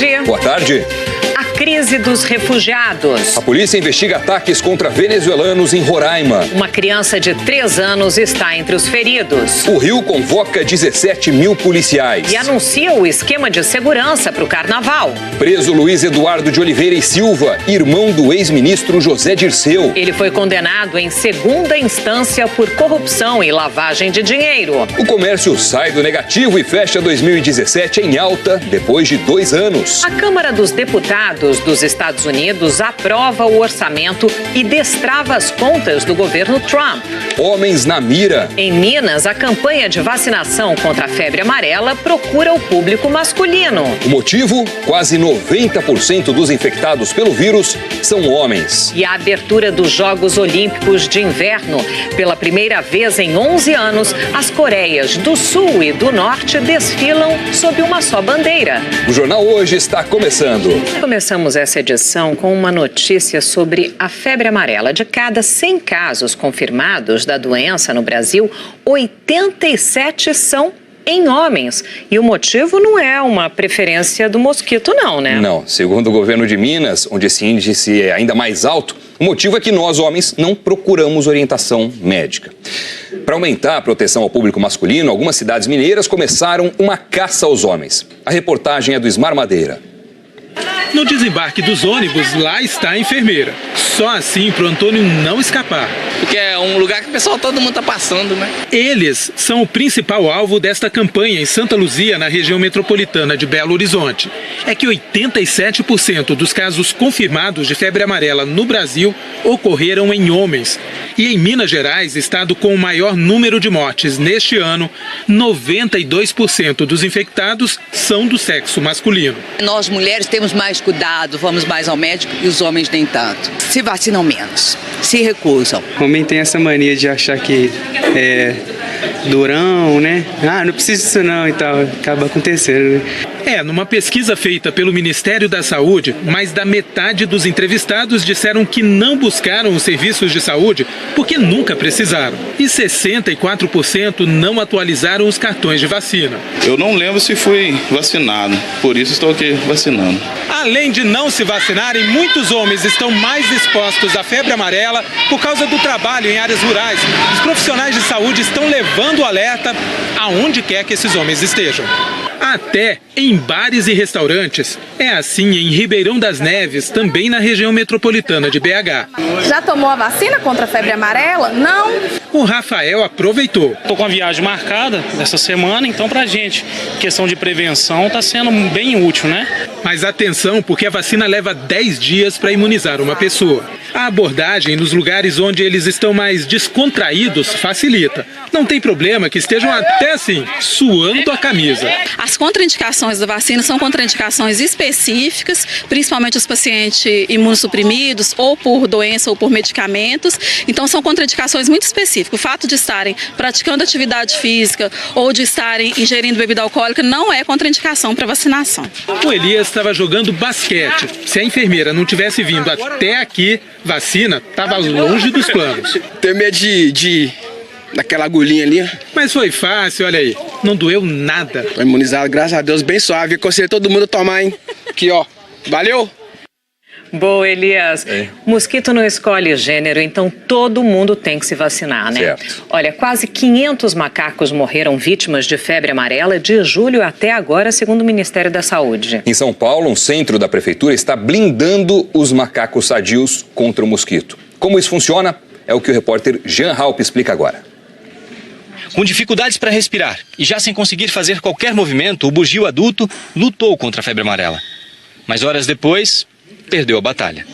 tarde. Boa tarde. A crise dos refugiados. A polícia investiga ataques contra venezuelanos em Roraima. Uma criança de 3 anos está entre os feridos. O Rio convoca 17 mil policiais. E anuncia o esquema de segurança para o carnaval. Preso Luiz Eduardo de Oliveira e Silva, irmão do ex-ministro José Dirceu. Ele foi condenado em segunda instância por corrupção e lavagem de dinheiro. O comércio sai do negativo e fecha 2017 em alta depois de 2 anos. A Câmara dos Deputados dos Estados Unidos aprova o orçamento e destrava as contas do governo Trump. Homens na mira. Em Minas, a campanha de vacinação contra a febre amarela procura o público masculino. O motivo? Quase 90% dos infectados pelo vírus são homens. E a abertura dos Jogos Olímpicos de Inverno. Pela primeira vez em 11 anos, as Coreias do Sul e do Norte desfilam sob uma só bandeira. O Jornal Hoje está começando. Começamos essa edição com uma notícia sobre a febre amarela. De cada 100 casos confirmados da doença no Brasil, 87 são em homens. E o motivo não é uma preferência do mosquito, não, né? Não. Segundo o governo de Minas, onde esse índice é ainda mais alto, o motivo é que nós, homens, não procuramos orientação médica. Para aumentar a proteção ao público masculino, algumas cidades mineiras começaram uma caça aos homens. A reportagem é do Ismar Madeira. No desembarque dos ônibus, lá está a enfermeira. Só assim para o Antônio não escapar. Porque é um lugar que o pessoal, todo mundo está passando, né? Eles são o principal alvo desta campanha em Santa Luzia, na região metropolitana de Belo Horizonte. É que 87% dos casos confirmados de febre amarela no Brasil ocorreram em homens. E em Minas Gerais, estado com o maior número de mortes neste ano, 92% dos infectados são do sexo masculino. Nós mulheres temos mais cuidado, vamos mais ao médico e os homens nem tanto. Se vacinam menos, se recusam. O homem tem essa mania de achar que é durão, né? Ah, não precisa disso não e tal. Acaba acontecendo, né? Numa pesquisa feita pelo Ministério da Saúde, mais da metade dos entrevistados disseram que não buscaram os serviços de saúde porque nunca precisaram. E 64% não atualizaram os cartões de vacina. Eu não lembro se fui vacinado, por isso estou aqui vacinando. Além de não se vacinarem, muitos homens estão mais expostos à febre amarela por causa do trabalho em áreas rurais. Os profissionais de saúde estão levando o alerta aonde quer que esses homens estejam. Até em bares e restaurantes. É assim em Ribeirão das Neves, também na região metropolitana de BH. Já tomou a vacina contra a febre amarela? Não. O Rafael aproveitou. Estou com a viagem marcada essa semana, então pra gente, questão de prevenção, está sendo bem útil, né? Mas atenção, porque a vacina leva 10 dias para imunizar uma pessoa. A abordagem nos lugares onde eles estão mais descontraídos facilita. Não tem problema que estejam até assim, suando a camisa. As contraindicações da vacina são contraindicações específicas, principalmente os pacientes imunossuprimidos, ou por doença ou por medicamentos. Então são contraindicações muito específicas. O fato de estarem praticando atividade física ou de estarem ingerindo bebida alcoólica não é contraindicação para vacinação. O Elias estava jogando basquete. Se a enfermeira não tivesse vindo até aqui, vacina estava longe dos planos. Tem medo daquela agulhinha ali. Mas foi fácil, olha aí. Não doeu nada. Tô imunizado, graças a Deus, bem suave. Aconselho todo mundo a tomar, hein? Aqui, ó. Valeu! Boa, Elias. Mosquito não escolhe gênero, então todo mundo tem que se vacinar, né? Certo. Olha, quase 500 macacos morreram vítimas de febre amarela de julho até agora, segundo o Ministério da Saúde. Em São Paulo, um centro da prefeitura está blindando os macacos sadios contra o mosquito. Como isso funciona? É o que o repórter Jean Halpe explica agora. Com dificuldades para respirar e já sem conseguir fazer qualquer movimento, o bugio adulto lutou contra a febre amarela. Mas horas depois, perdeu a batalha.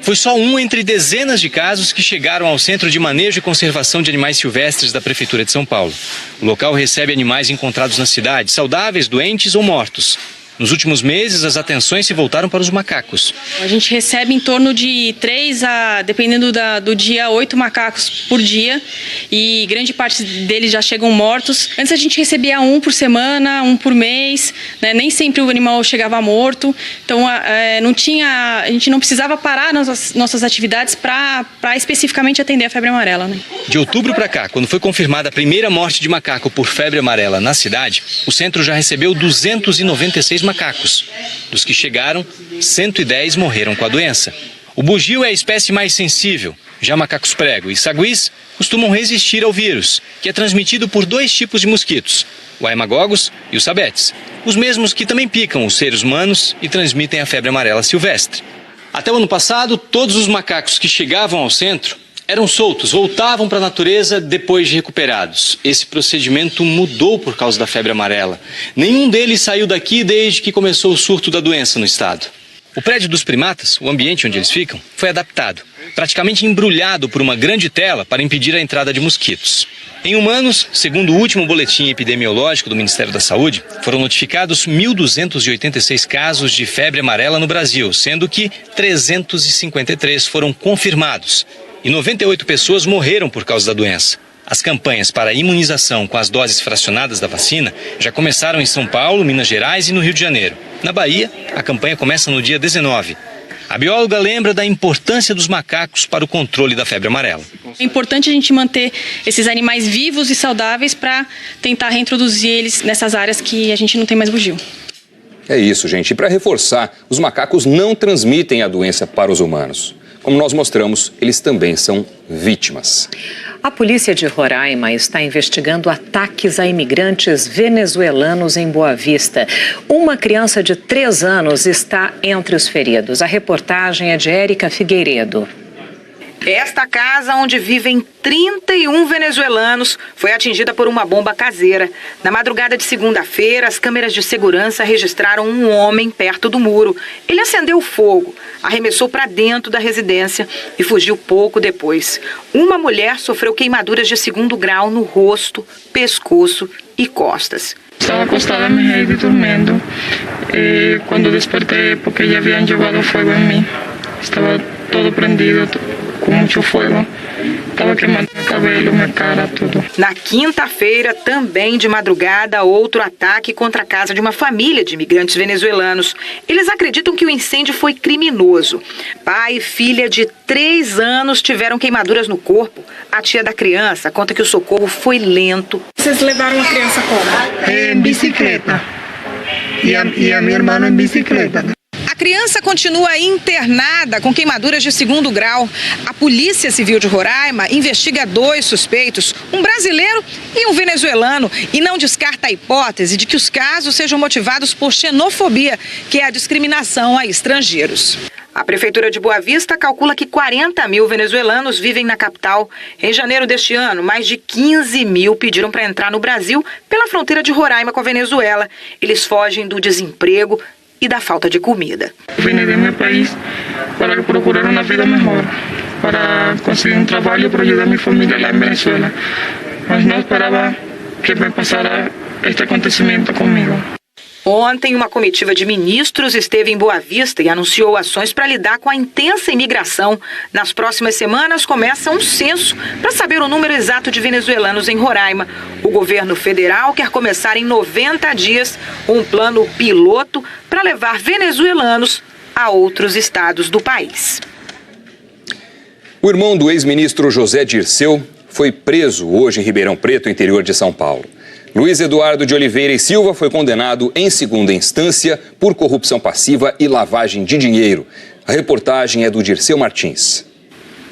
Foi só um entre dezenas de casos que chegaram ao Centro de Manejo e Conservação de Animais Silvestres da Prefeitura de São Paulo. O local recebe animais encontrados na cidade, saudáveis, doentes ou mortos. Nos últimos meses, as atenções se voltaram para os macacos. A gente recebe em torno de 3 a, dependendo do dia, 8 macacos por dia. E grande parte deles já chegam mortos. Antes a gente recebia 1 por semana, 1 por mês, né? Nem sempre o animal chegava morto. Então a gente não precisava parar nossas atividades para especificamente atender a febre amarela, né? De outubro para cá, quando foi confirmada a primeira morte de macaco por febre amarela na cidade, o centro já recebeu 296 macacos. Dos que chegaram, 110 morreram com a doença. O bugio é a espécie mais sensível. Já macacos prego e saguis costumam resistir ao vírus, que é transmitido por 2 tipos de mosquitos, o haemagogos e os sabetes, os mesmos que também picam os seres humanos e transmitem a febre amarela silvestre. Até o ano passado, todos os macacos que chegavam ao centro eram soltos, voltavam para a natureza depois de recuperados. Esse procedimento mudou por causa da febre amarela. Nenhum deles saiu daqui desde que começou o surto da doença no estado. O prédio dos primatas, o ambiente onde eles ficam, foi adaptado, praticamente embrulhado por uma grande tela para impedir a entrada de mosquitos. Em humanos, segundo o último boletim epidemiológico do Ministério da Saúde, foram notificados 1.286 casos de febre amarela no Brasil, sendo que 353 foram confirmados e 98 pessoas morreram por causa da doença. As campanhas para imunização com as doses fracionadas da vacina já começaram em São Paulo, Minas Gerais e no Rio de Janeiro. Na Bahia, a campanha começa no dia 19. A bióloga lembra da importância dos macacos para o controle da febre amarela. É importante a gente manter esses animais vivos e saudáveis para tentar reintroduzir eles nessas áreas que a gente não tem mais bugio. É isso, gente. E para reforçar, os macacos não transmitem a doença para os humanos. Como nós mostramos, eles também são vítimas. A polícia de Roraima está investigando ataques a imigrantes venezuelanos em Boa Vista. Uma criança de 3 anos está entre os feridos. A reportagem é de Érica Figueiredo. Esta casa, onde vivem 31 venezuelanos, foi atingida por uma bomba caseira. Na madrugada de segunda-feira, as câmeras de segurança registraram um homem perto do muro. Ele acendeu fogo, arremessou para dentro da residência e fugiu pouco depois. Uma mulher sofreu queimaduras de 2º grau no rosto, pescoço e costas. Estava acostada em minha rede dormindo e quando despertei porque já haviam jogado fogo em mim. Estava todo prendido, com muito fogo. Estava queimando meu cabelo, minha cara, tudo. Na quinta-feira, também de madrugada, outro ataque contra a casa de uma família de imigrantes venezuelanos. Eles acreditam que o incêndio foi criminoso. Pai e filha de 3 anos tiveram queimaduras no corpo. A tia da criança conta que o socorro foi lento. Vocês levaram a criança como? Em bicicleta. E a minha irmã em bicicleta. A criança continua internada com queimaduras de 2º grau. A Polícia Civil de Roraima investiga 2 suspeitos, um brasileiro e um venezuelano, e não descarta a hipótese de que os casos sejam motivados por xenofobia, que é a discriminação a estrangeiros. A Prefeitura de Boa Vista calcula que 40 mil venezuelanos vivem na capital. Em janeiro deste ano, mais de 15 mil pediram para entrar no Brasil pela fronteira de Roraima com a Venezuela. Eles fogem do desemprego e da falta de comida. Vim de meu país para procurar uma vida melhor, para conseguir um trabalho para ajudar minha família lá em Venezuela. Mas não esperava que me passara este acontecimento comigo. Ontem, uma comitiva de ministros esteve em Boa Vista e anunciou ações para lidar com a intensa imigração. Nas próximas semanas, começa um censo para saber o número exato de venezuelanos em Roraima. O governo federal quer começar em 90 dias um plano piloto para levar venezuelanos a outros estados do país. O irmão do ex-ministro José Dirceu foi preso hoje em Ribeirão Preto, interior de São Paulo. Luiz Eduardo de Oliveira e Silva foi condenado em 2ª instância por corrupção passiva e lavagem de dinheiro. A reportagem é do Dirceu Martins.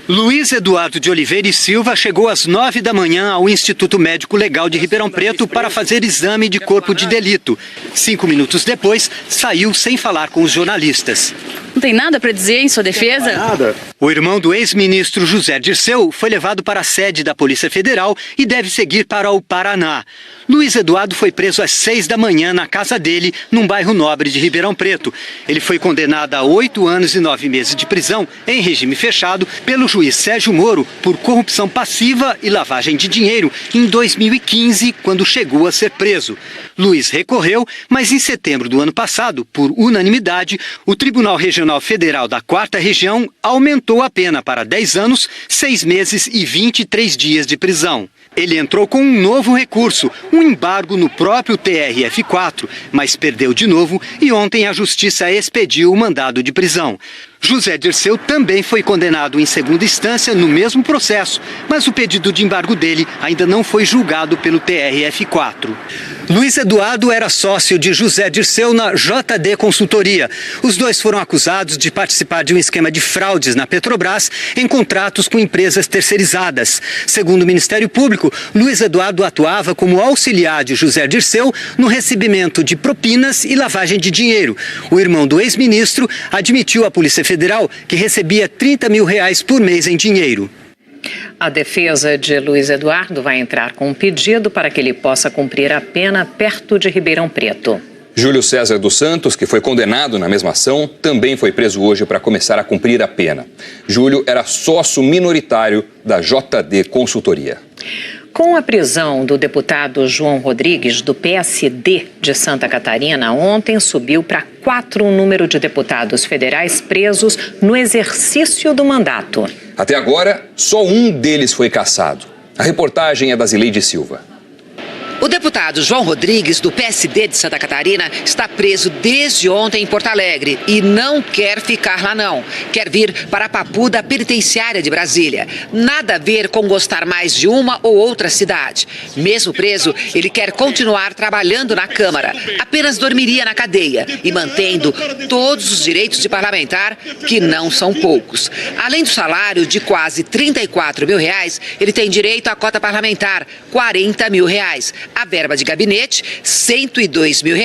Luiz Eduardo de Oliveira e Silva chegou às 9 da manhã ao Instituto Médico Legal de Ribeirão Preto para fazer exame de corpo de delito. 5 minutos depois, saiu sem falar com os jornalistas. Não tem nada para dizer em sua defesa? Nada. O irmão do ex-ministro José Dirceu foi levado para a sede da Polícia Federal e deve seguir para o Paraná. Luiz Eduardo foi preso às 6 da manhã na casa dele, num bairro nobre de Ribeirão Preto. Ele foi condenado a 8 anos e 9 meses de prisão, em regime fechado, pelo juiz Sérgio Moro por corrupção passiva e lavagem de dinheiro em 2015, quando chegou a ser preso. Luiz recorreu, mas em setembro do ano passado, por unanimidade, o Tribunal Regional Federal da 4ª Região aumentou a pena para 10 anos, 6 meses e 23 dias de prisão. Ele entrou com um novo recurso, um embargo no próprio TRF4, mas perdeu de novo e ontem a Justiça expediu o mandado de prisão. José Dirceu também foi condenado em segunda instância no mesmo processo, mas o pedido de embargo dele ainda não foi julgado pelo TRF4. Luiz Eduardo era sócio de José Dirceu na JD Consultoria. Os dois foram acusados de participar de um esquema de fraudes na Petrobras em contratos com empresas terceirizadas. Segundo o Ministério Público, Luiz Eduardo atuava como auxiliar de José Dirceu no recebimento de propinas e lavagem de dinheiro. O irmão do ex-ministro admitiu à Polícia Federal que recebia R$30 mil por mês em dinheiro. A defesa de Luiz Eduardo vai entrar com um pedido para que ele possa cumprir a pena perto de Ribeirão Preto. Júlio César dos Santos, que foi condenado na mesma ação, também foi preso hoje para começar a cumprir a pena. Júlio era sócio minoritário da JD Consultoria. Com a prisão do deputado João Rodrigues, do PSD de Santa Catarina, ontem subiu para 4 o número de deputados federais presos no exercício do mandato. Até agora, só um deles foi cassado. A reportagem é da Zileide Silva. O deputado João Rodrigues, do PSD de Santa Catarina, está preso desde ontem em Porto Alegre e não quer ficar lá não. Quer vir para a Papuda Penitenciária de Brasília. Nada a ver com gostar mais de uma ou outra cidade. Mesmo preso, ele quer continuar trabalhando na Câmara. Apenas dormiria na cadeia e mantendo todos os direitos de parlamentar, que não são poucos. Além do salário de quase R$34 mil, ele tem direito à cota parlamentar, R$40 mil. A verba de gabinete, R$102 mil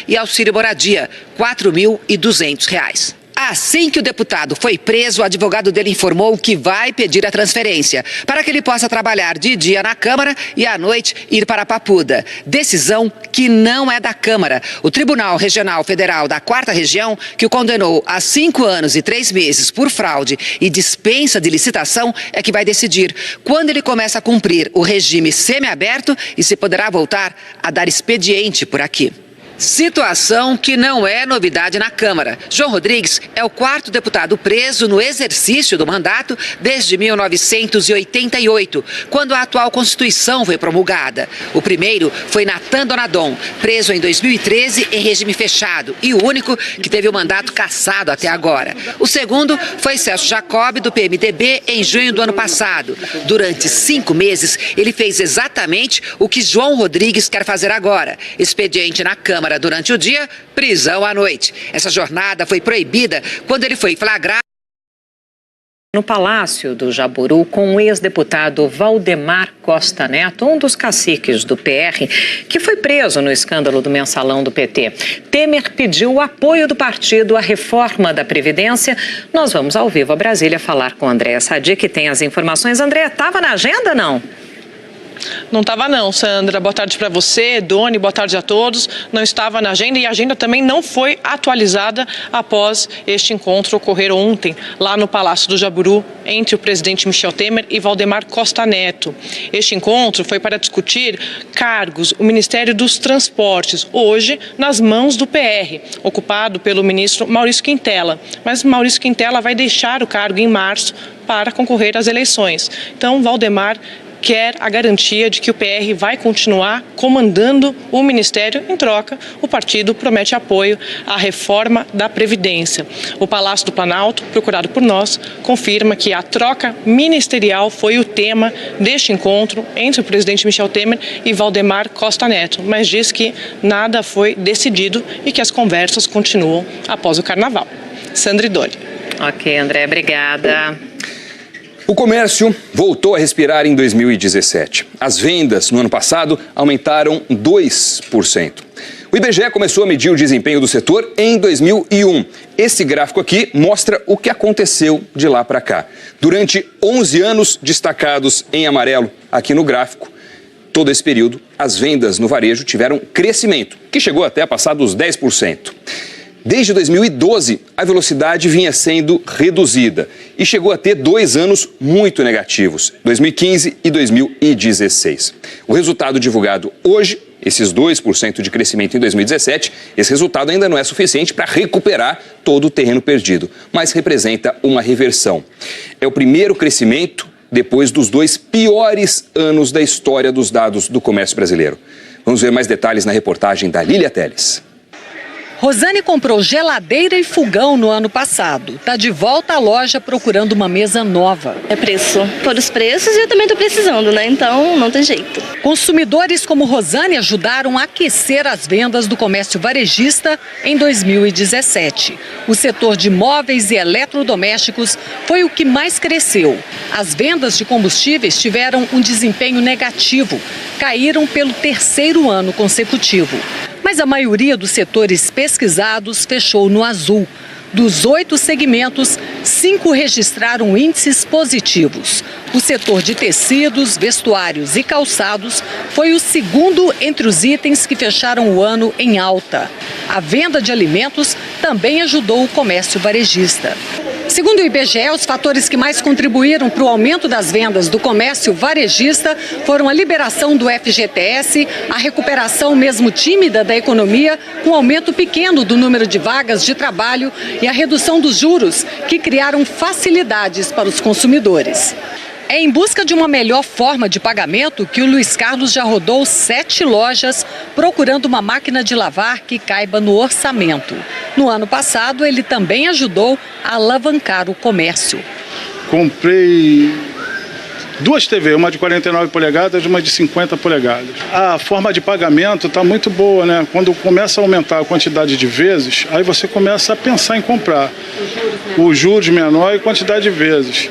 e auxílio moradia, R$4.200. Assim que o deputado foi preso, o advogado dele informou que vai pedir a transferência para que ele possa trabalhar de dia na Câmara e à noite ir para a Papuda. Decisão que não é da Câmara. O Tribunal Regional Federal da 4ª Região, que o condenou a 5 anos e 3 meses por fraude e dispensa de licitação, é que vai decidir quando ele começa a cumprir o regime semiaberto e se poderá voltar a dar expediente por aqui. Situação que não é novidade na Câmara. João Rodrigues é o 4º deputado preso no exercício do mandato desde 1988, quando a atual Constituição foi promulgada. O primeiro foi Natan Donadon, preso em 2013 em regime fechado e o único que teve o mandato cassado até agora. O segundo foi Celso Jacob, do PMDB, em junho do ano passado. Durante 5 meses, ele fez exatamente o que João Rodrigues quer fazer agora: expediente na Câmara durante o dia, prisão à noite. Essa jornada foi proibida quando ele foi flagrado no Palácio do Jaburu com o ex-deputado Valdemar Costa Neto, um dos caciques do PR, que foi preso no escândalo do mensalão do PT. Temer pediu o apoio do partido à reforma da Previdência. Nós vamos ao vivo a Brasília falar com Andréa Sadi, que tem as informações. Andréa, estava na agenda, não? Não estava não, Sandra. Boa tarde para você, Doni, boa tarde a todos. Não estava na agenda e a agenda também não foi atualizada após este encontro ocorrer ontem lá no Palácio do Jaburu entre o presidente Michel Temer e Valdemar Costa Neto. Este encontro foi para discutir cargos, o Ministério dos Transportes, hoje nas mãos do PR, ocupado pelo ministro Maurício Quintela. Mas Maurício Quintela vai deixar o cargo em março para concorrer às eleições. Então, Valdemar quer a garantia de que o PR vai continuar comandando o Ministério. Em troca, o partido promete apoio à reforma da Previdência. O Palácio do Planalto, procurado por nós, confirma que a troca ministerial foi o tema deste encontro entre o presidente Michel Temer e Valdemar Costa Neto, mas diz que nada foi decidido e que as conversas continuam após o Carnaval. Sandra e Dori. Ok, André, obrigada. O comércio voltou a respirar em 2017. As vendas no ano passado aumentaram 2%. O IBGE começou a medir o desempenho do setor em 2001. Esse gráfico aqui mostra o que aconteceu de lá para cá. Durante 11 anos destacados em amarelo aqui no gráfico, todo esse período, as vendas no varejo tiveram crescimento, que chegou até a passar dos 10%. Desde 2012, a velocidade vinha sendo reduzida e chegou a ter 2 anos muito negativos, 2015 e 2016. O resultado divulgado hoje, esses 2% de crescimento em 2017, esse resultado ainda não é suficiente para recuperar todo o terreno perdido, mas representa uma reversão. É o primeiro crescimento depois dos 2 piores anos da história dos dados do comércio brasileiro. Vamos ver mais detalhes na reportagem da Lília Teles. Rosane comprou geladeira e fogão no ano passado. Está de volta à loja procurando uma mesa nova. É preço. Por os preços e eu também estou precisando, né? Então não tem jeito. Consumidores como Rosane ajudaram a aquecer as vendas do comércio varejista em 2017. O setor de móveis e eletrodomésticos foi o que mais cresceu. As vendas de combustíveis tiveram um desempenho negativo. Caíram pelo 3º ano consecutivo. Mas a maioria dos setores pesquisados fechou no azul. Dos 8 segmentos, 5 registraram índices positivos. O setor de tecidos, vestuários e calçados foi o segundo entre os itens que fecharam o ano em alta. A venda de alimentos também ajudou o comércio varejista. Segundo o IBGE, os fatores que mais contribuíram para o aumento das vendas do comércio varejista foram a liberação do FGTS, a recuperação mesmo tímida da economia, com aumento pequeno do número de vagas de trabalho e a redução dos juros, que criaram facilidades para os consumidores. É em busca de uma melhor forma de pagamento que o Luiz Carlos já rodou 7 lojas procurando uma máquina de lavar que caiba no orçamento. No ano passado, ele também ajudou a alavancar o comércio. Comprei 2 TV, uma de 49 polegadas e uma de 50 polegadas. A forma de pagamento está muito boa, né? Quando começa a aumentar a quantidade de vezes, aí você começa a pensar em comprar. Os juros menor e quantidade de vezes.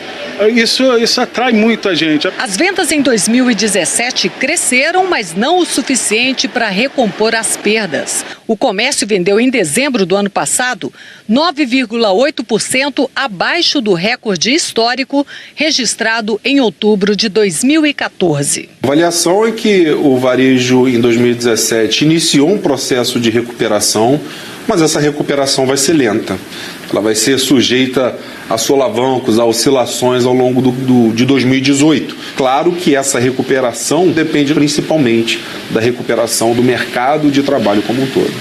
Isso atrai muita gente. As vendas em 2017 cresceram, mas não o suficiente para recompor as perdas. O comércio vendeu em dezembro do ano passado 9,8% abaixo do recorde histórico registrado em outubro de 2014. A avaliação é que o varejo em 2017 iniciou um processo de recuperação, mas essa recuperação vai ser lenta. Ela vai ser sujeita a solavancos, a oscilações ao longo de 2018. Claro que essa recuperação depende principalmente da recuperação do mercado de trabalho como um todo.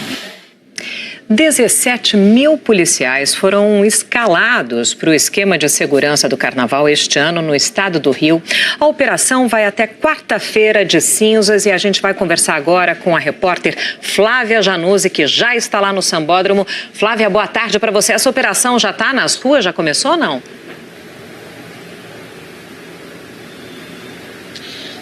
17 mil policiais foram escalados para o esquema de segurança do Carnaval este ano no estado do Rio. A operação vai até quarta-feira de cinzas e a gente vai conversar agora com a repórter Flávia Januzzi, que já está lá no Sambódromo. Flávia, boa tarde para você. Essa operação já está nas ruas? Já começou ou não?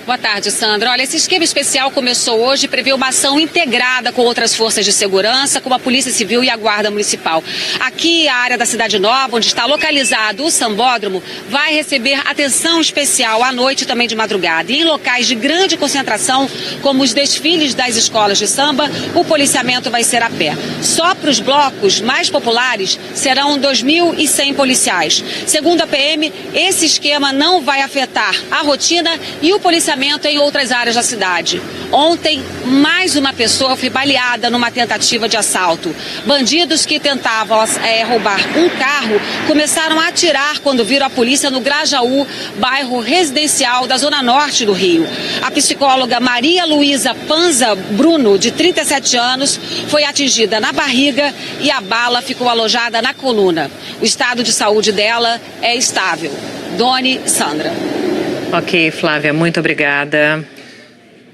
Boa tarde, Sandra. Olha, esse esquema especial começou hoje e prevê uma ação integrada com outras forças de segurança, como a Polícia Civil e a Guarda Municipal. Aqui, a área da Cidade Nova, onde está localizado o Sambódromo, vai receber atenção especial à noite e também de madrugada. E em locais de grande concentração, como os desfiles das escolas de samba, o policiamento vai ser a pé. Só para os blocos mais populares serão 2.100 policiais. Segundo a PM, esse esquema não vai afetar a rotina e o policiamento em outras áreas da cidade. Ontem, mais uma pessoa foi baleada numa tentativa de assalto. Bandidos que tentavam roubar um carro começaram a atirar quando viram a polícia no Grajaú, bairro residencial da Zona Norte do Rio. A psicóloga Maria Luísa Panza Bruno, de 37 anos, foi atingida na barriga e a bala ficou alojada na coluna. O estado de saúde dela é estável. Doni, Sandra. Ok, Flávia, muito obrigada.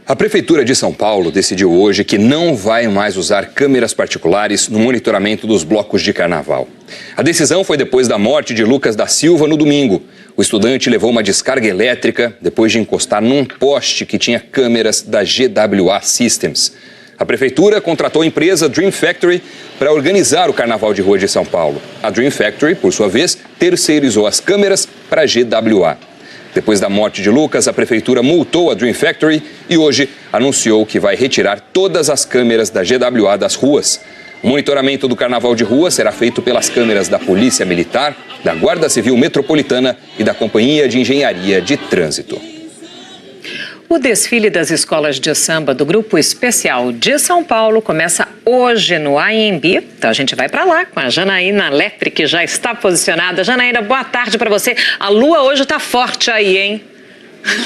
A Prefeitura de São Paulo decidiu hoje que não vai mais usar câmeras particulares no monitoramento dos blocos de carnaval. A decisão foi depois da morte de Lucas da Silva no domingo. O estudante levou uma descarga elétrica depois de encostar num poste que tinha câmeras da GWA Systems. A Prefeitura contratou a empresa Dream Factory para organizar o Carnaval de Rua de São Paulo. A Dream Factory, por sua vez, terceirizou as câmeras para a GWA. Depois da morte de Lucas, a Prefeitura multou a Dream Factory e hoje anunciou que vai retirar todas as câmeras da GWA das ruas. O monitoramento do Carnaval de Rua será feito pelas câmeras da Polícia Militar, da Guarda Civil Metropolitana e da Companhia de Engenharia de Trânsito. O desfile das escolas de samba do Grupo Especial de São Paulo começa hoje no AMB. Então a gente vai para lá com a Janaína Lepre, que já está posicionada. Janaína, boa tarde para você. A lua hoje está forte aí, hein?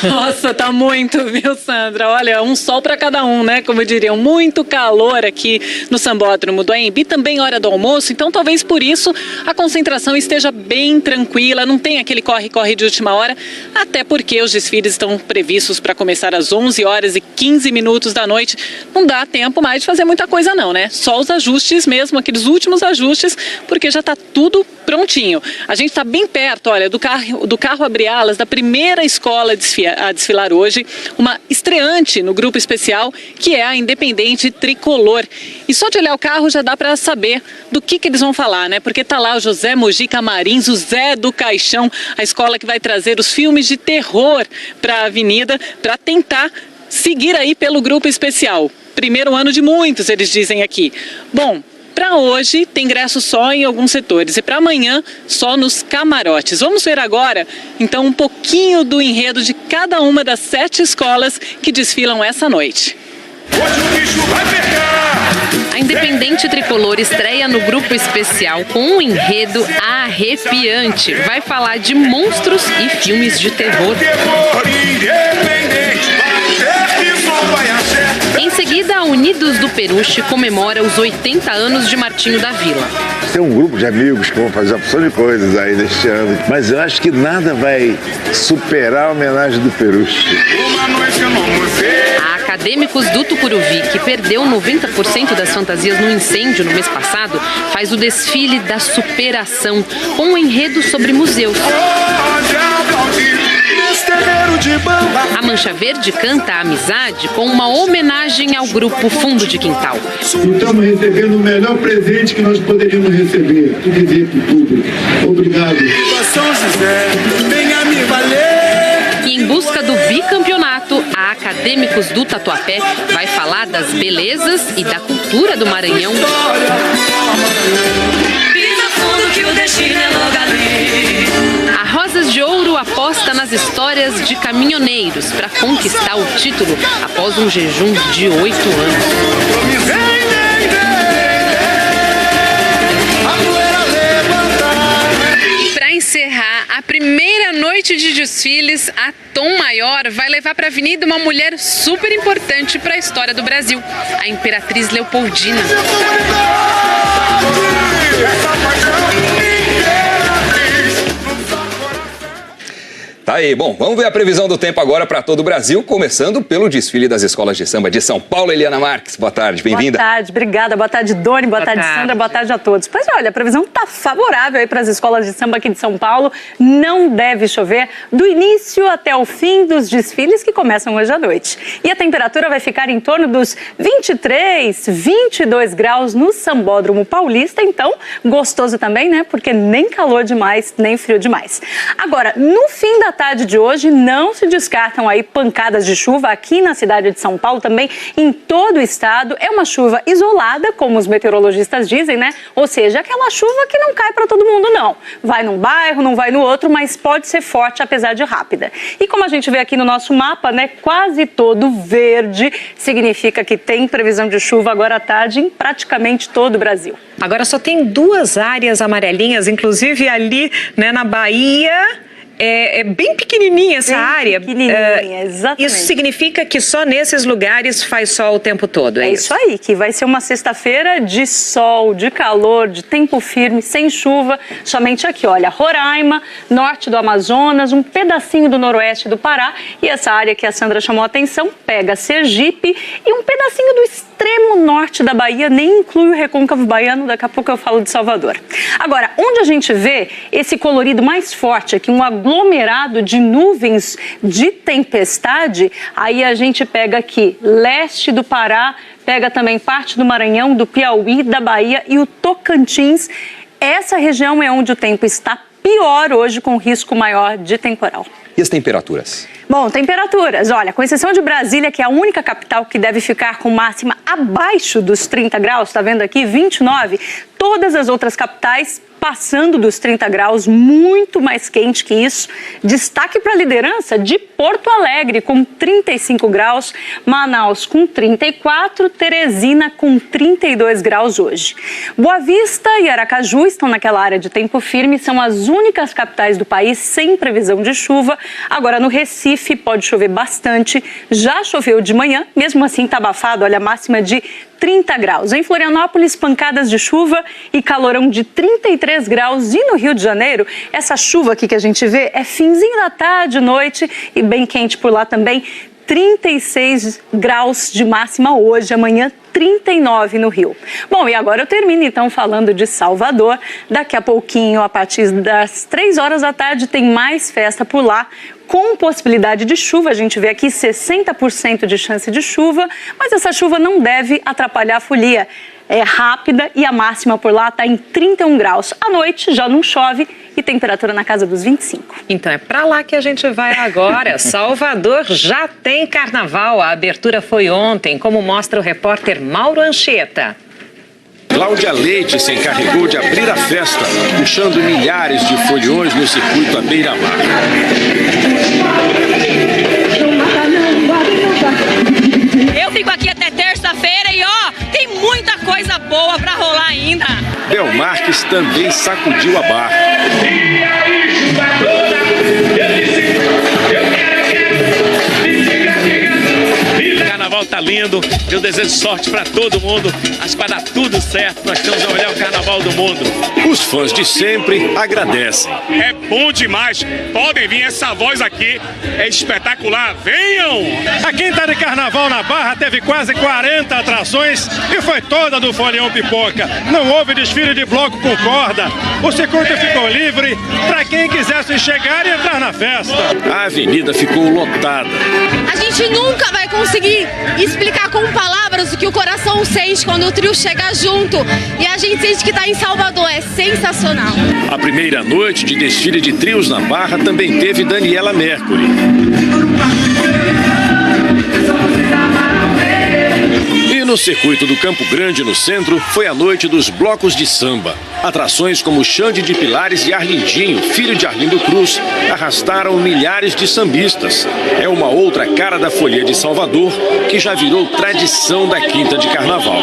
Nossa, tá muito, viu, Sandra? Olha, um sol para cada um, né? Como diriam, muito calor aqui no Sambódromo do AMB, também hora do almoço, então talvez por isso a concentração esteja bem tranquila, não tem aquele corre-corre de última hora, até porque os desfiles estão previstos para começar às 11h15 da noite. Não dá tempo mais de fazer muita coisa não, né? Só os ajustes mesmo, aqueles últimos ajustes, porque já tá tudo prontinho. A gente está bem perto, olha, do carro abre-alas da primeira escola a desfilar hoje, uma estreante no grupo especial, que é a Independente Tricolor. E só de olhar o carro já dá para saber do que eles vão falar, né? Porque tá lá o José Mojica Marins, o Zé do Caixão, a escola que vai trazer os filmes de terror para a avenida, para tentar seguir aí pelo grupo especial. Primeiro ano de muitos, eles dizem aqui. Bom, para hoje tem ingresso só em alguns setores e para amanhã só nos camarotes. Vamos ver agora, então, um pouquinho do enredo de cada uma das 7 escolas que desfilam essa noite. Hoje o bicho vai pegar! A Independente Tricolor estreia no grupo especial com um enredo arrepiante. Vai falar de monstros e filmes de terror. Em seguida, a Unidos do Peruche comemora os 80 anos de Martinho da Vila. Tem um grupo de amigos que vão fazer uma porção de coisas aí neste ano, mas eu acho que nada vai superar a homenagem do Peruche. A Acadêmicos do Tucuruvi, que perdeu 90% das fantasias no incêndio no mês passado, faz o desfile da superação, com um enredo sobre museus. A Mancha Verde canta a amizade com uma homenagem ao grupo Fundo de Quintal. Estamos recebendo o melhor presente que nós poderíamos receber. Que dizer para o público. Obrigado. E em busca do bicampeonato, a Acadêmicos do Tatuapé vai falar das belezas e da cultura do Maranhão. A Rosas de Ouro aposta nas histórias de caminhoneiros para conquistar o título após um jejum de 8 anos. Para encerrar a primeira noite de desfiles, a Tom Maior vai levar para a avenida uma mulher super importante para a história do Brasil, a Imperatriz Leopoldina. Tá aí, bom, vamos ver a previsão do tempo agora para todo o Brasil, começando pelo desfile das escolas de samba de São Paulo. Eliana Marques, boa tarde, bem-vinda. Boa tarde, obrigada, boa tarde Doni, boa tarde Sandra, boa tarde a todos. Pois olha, a previsão está favorável aí para as escolas de samba aqui de São Paulo, não deve chover do início até o fim dos desfiles que começam hoje à noite. E a temperatura vai ficar em torno dos 23, 22 graus no Sambódromo Paulista, então gostoso também, né? Porque nem calor demais, nem frio demais. Agora, no fim da tarde de hoje, não se descartam aí pancadas de chuva aqui na cidade de São Paulo, também em todo o estado. É uma chuva isolada, como os meteorologistas dizem, né? Ou seja, aquela chuva que não cai para todo mundo, não. Vai num bairro, não vai no outro, mas pode ser forte, apesar de rápida. E como a gente vê aqui no nosso mapa, né? Quase todo verde significa que tem previsão de chuva agora à tarde em praticamente todo o Brasil. Agora só tem 2 áreas amarelinhas, inclusive ali, né, na Bahia. É bem pequenininha essa área. Pequenininha, exatamente. Isso significa que só nesses lugares faz sol o tempo todo, é isso? É isso aí, que vai ser uma sexta-feira de sol, de calor, de tempo firme, sem chuva, somente aqui, olha, Roraima, norte do Amazonas, um pedacinho do noroeste do Pará e essa área que a Sandra chamou a atenção, pega Sergipe e um pedacinho do extremo norte da Bahia, nem inclui o recôncavo baiano, daqui a pouco eu falo de Salvador. Agora, onde a gente vê esse colorido mais forte aqui, um aglomerado de nuvens de tempestade, aí a gente pega aqui leste do Pará, pega também parte do Maranhão, do Piauí, da Bahia e o Tocantins. Essa região é onde o tempo está pior hoje, com risco maior de temporal. E as temperaturas? Bom, temperaturas, olha, com exceção de Brasília, que é a única capital que deve ficar com máxima abaixo dos 30 graus, tá vendo aqui, 29, todas as outras capitais passando dos 30 graus, muito mais quente que isso. Destaque para a liderança de Porto Alegre, com 35 graus, Manaus com 34, Teresina com 32 graus hoje. Boa Vista e Aracaju estão naquela área de tempo firme, são as únicas capitais do país sem previsão de chuva. Agora no Recife pode chover bastante, já choveu de manhã, mesmo assim está abafado, olha, a máxima de 30 graus. Em Florianópolis, pancadas de chuva e calorão de 33 graus. E no Rio de Janeiro, essa chuva aqui que a gente vê é finzinho da tarde, noite e bem quente por lá também. 36 graus de máxima hoje, amanhã 39 no Rio. Bom, e agora eu termino então falando de Salvador. Daqui a pouquinho, a partir das 3 horas da tarde, tem mais festa por lá, com possibilidade de chuva. A gente vê aqui 60% de chance de chuva, mas essa chuva não deve atrapalhar a folia. É rápida e a máxima por lá está em 31 graus. À noite já não chove e temperatura na casa dos 25. Então é para lá que a gente vai agora. Salvador já tem carnaval. A abertura foi ontem, como mostra o repórter Mauro Anchieta. Cláudia Leite se encarregou de abrir a festa, puxando milhares de foliões no circuito à beira-mar. Eu fico aqui até terça-feira e tem muita coisa boa pra rolar ainda. Bel Marques também sacudiu a barra. O carnaval tá lindo, eu desejo sorte pra todo mundo, acho que vai dar tudo certo, nós temos o melhor carnaval do mundo. Os fãs de sempre agradecem. É bom demais, podem vir, essa voz aqui é espetacular, venham! A quinta de carnaval na Barra teve quase 40 atrações e foi toda do Folião Pipoca. Não houve desfile de bloco com corda, o circuito ficou livre para quem quisesse chegar e entrar na festa. A avenida ficou lotada. A gente nunca vai conseguir explicar com palavras o que o coração sente quando o trio chega junto. E a gente sente que está em Salvador, é sensacional. A primeira noite de desfile de trios na Barra também teve Daniela Mercury. E no circuito do Campo Grande, no centro, foi a noite dos blocos de samba. Atrações como Xande de Pilares e Arlindinho, filho de Arlindo Cruz, arrastaram milhares de sambistas. É uma outra cara da folia de Salvador, que já virou tradição da quinta de carnaval.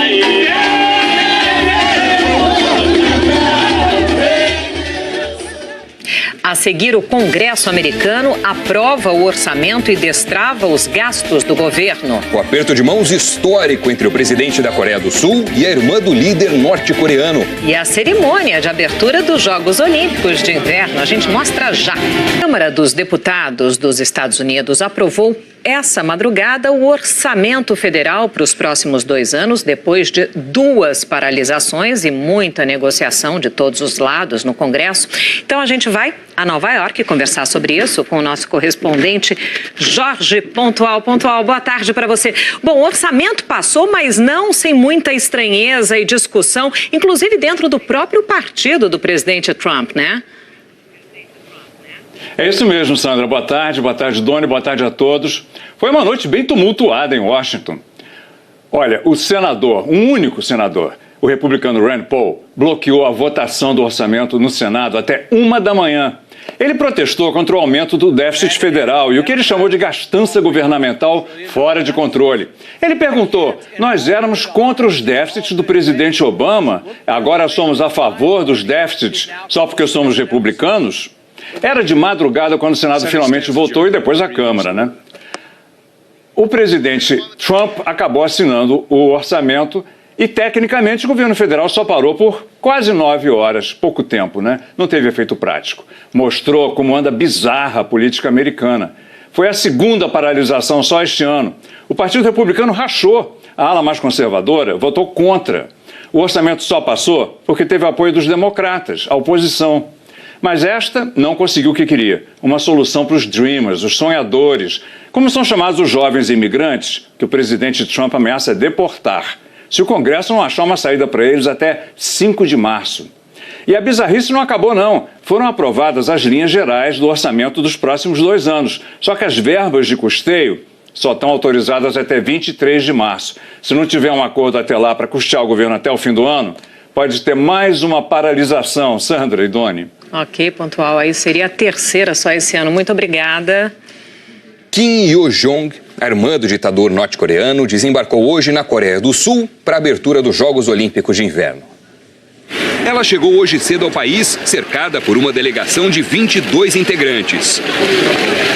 A seguir, o Congresso americano aprova o orçamento e destrava os gastos do governo. O aperto de mãos histórico entre o presidente da Coreia do Sul e a irmã do líder norte-coreano. E a cerimônia de abertura dos Jogos Olímpicos de Inverno, a gente mostra já. A Câmara dos Deputados dos Estados Unidos aprovou essa madrugada o orçamento federal para os próximos 2 anos, depois de 2 paralisações e muita negociação de todos os lados no Congresso. Então a gente vai a Nova York conversar sobre isso com o nosso correspondente Jorge Pontual. Boa tarde para você. Bom, o orçamento passou, mas não sem muita estranheza e discussão, inclusive dentro do próprio partido do presidente Trump, né? É isso mesmo, Sandra. Boa tarde, Doni, boa tarde a todos. Foi uma noite bem tumultuada em Washington. Olha, um único senador, o republicano Rand Paul, bloqueou a votação do orçamento no Senado até 1 da manhã. Ele protestou contra o aumento do déficit federal e o que ele chamou de gastança governamental fora de controle. Ele perguntou: nós éramos contra os déficits do presidente Obama, agora somos a favor dos déficits só porque somos republicanos? Era de madrugada quando o Senado finalmente votou e depois a Câmara, né? O presidente Trump acabou assinando o orçamento e, tecnicamente, o governo federal só parou por quase 9 horas, pouco tempo, né? Não teve efeito prático. Mostrou como anda bizarra a política americana. Foi a segunda paralisação só este ano. O Partido Republicano rachou. A ala mais conservadora votou contra. O orçamento só passou porque teve apoio dos democratas, a oposição. Mas esta não conseguiu o que queria, uma solução para os dreamers, os sonhadores, como são chamados os jovens imigrantes, que o presidente Trump ameaça deportar, se o Congresso não achar uma saída para eles até 5 de março. E a bizarrice não acabou não, foram aprovadas as linhas gerais do orçamento dos próximos 2 anos, só que as verbas de custeio só estão autorizadas até 23 de março. Se não tiver um acordo até lá para custear o governo até o fim do ano, pode ter mais uma paralisação. Sandra e Doni. Ok, pontual. Aí seria a terceira só esse ano. Muito obrigada. Kim Yo-jong, a irmã do ditador norte-coreano, desembarcou hoje na Coreia do Sul para a abertura dos Jogos Olímpicos de Inverno. Ela chegou hoje cedo ao país, cercada por uma delegação de 22 integrantes.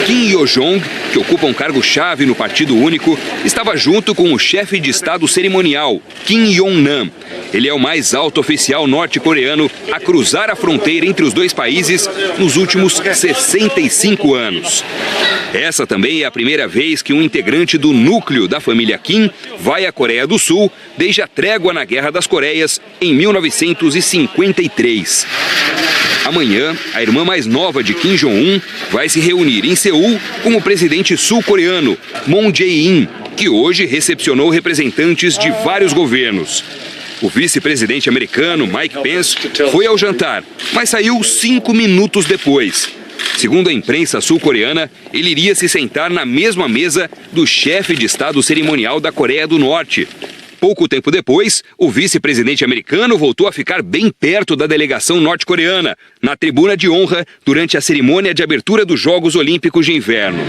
Kim Yo-jong, que ocupa um cargo-chave no Partido Único, estava junto com o chefe de Estado cerimonial, Kim Yong-nam. Ele é o mais alto oficial norte-coreano a cruzar a fronteira entre os dois países nos últimos 65 anos. Essa também é a primeira vez que um integrante do núcleo da família Kim vai à Coreia do Sul desde a trégua na Guerra das Coreias em 1953. Amanhã, a irmã mais nova de Kim Jong-un vai se reunir em Seul com o presidente sul-coreano, Moon Jae-in, que hoje recepcionou representantes de vários governos. O vice-presidente americano, Mike Pence, foi ao jantar, mas saiu 5 minutos depois. Segundo a imprensa sul-coreana, ele iria se sentar na mesma mesa do chefe de Estado cerimonial da Coreia do Norte. Pouco tempo depois, o vice-presidente americano voltou a ficar bem perto da delegação norte-coreana, na tribuna de honra, durante a cerimônia de abertura dos Jogos Olímpicos de Inverno.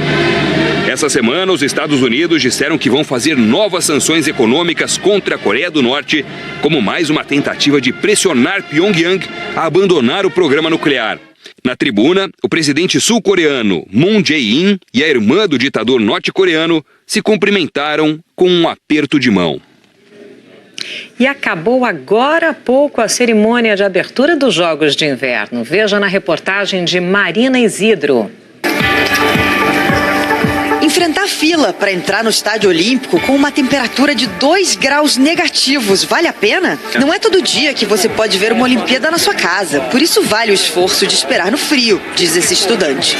Essa semana, os Estados Unidos disseram que vão fazer novas sanções econômicas contra a Coreia do Norte, como mais uma tentativa de pressionar Pyongyang a abandonar o programa nuclear. Na tribuna, o presidente sul-coreano Moon Jae-in e a irmã do ditador norte-coreano se cumprimentaram com um aperto de mão. E acabou agora há pouco a cerimônia de abertura dos Jogos de Inverno. Veja na reportagem de Marina Isidro. Enfrentar fila para entrar no estádio olímpico com uma temperatura de 2 graus negativos, vale a pena? Não é todo dia que você pode ver uma Olimpíada na sua casa, por isso vale o esforço de esperar no frio, diz esse estudante.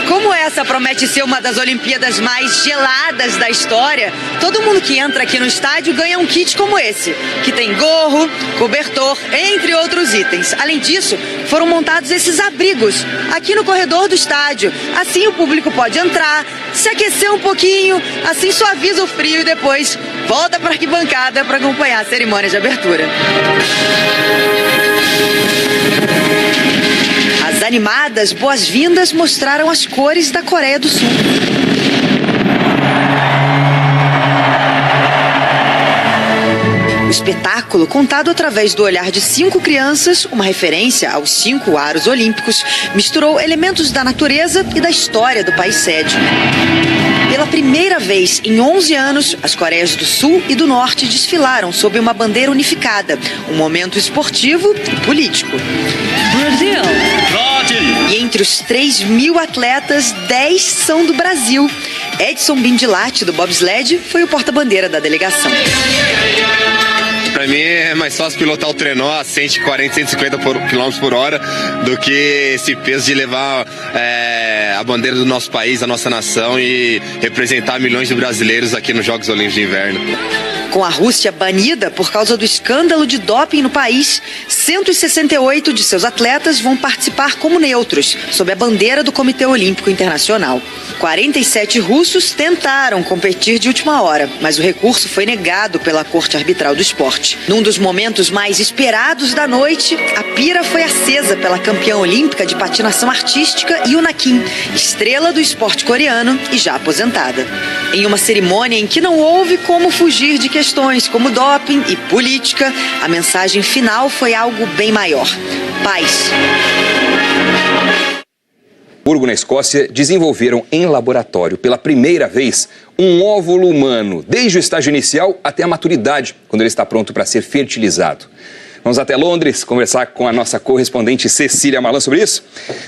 Como essa promete ser uma das Olimpíadas mais geladas da história, todo mundo que entra aqui no estádio ganha um kit como esse, que tem gorro, cobertor, entre outros itens. Além disso, foram montados esses abrigos aqui no corredor do estádio. Assim o público pode entrar, se aquecer um pouquinho, assim suaviza o frio e depois volta para a arquibancada para acompanhar a cerimônia de abertura. As animadas boas-vindas mostraram as cores da Coreia do Sul. O espetáculo, contado através do olhar de 5 crianças, uma referência aos 5 aros olímpicos, misturou elementos da natureza e da história do país sede. Pela primeira vez em 11 anos, as Coreias do Sul e do Norte desfilaram sob uma bandeira unificada, um momento esportivo e político. Brasil! E entre os 3.000 atletas, 10 são do Brasil. Edson Bindilati, do bobsled, foi o porta-bandeira da delegação. Para mim é mais fácil pilotar o trenó a 140, 150 km por hora do que esse peso de levar a bandeira do nosso país, da nossa nação e representar milhões de brasileiros aqui nos Jogos Olímpicos de Inverno. Com a Rússia banida por causa do escândalo de doping no país, 168 de seus atletas vão participar como neutros, sob a bandeira do Comitê Olímpico Internacional. 47 russos tentaram competir de última hora, mas o recurso foi negado pela Corte Arbitral do Esporte. Num dos momentos mais esperados da noite, a pira foi acesa pela campeã olímpica de patinação artística Yuna Kim, estrela do esporte coreano e já aposentada. Em uma cerimônia em que não houve como fugir de questões como doping e política, a mensagem final foi algo bem maior: paz. Na Escócia, desenvolveram em laboratório pela primeira vez um óvulo humano, desde o estágio inicial até a maturidade, quando ele está pronto para ser fertilizado. Vamos até Londres conversar com a nossa correspondente Cecília Malan sobre isso.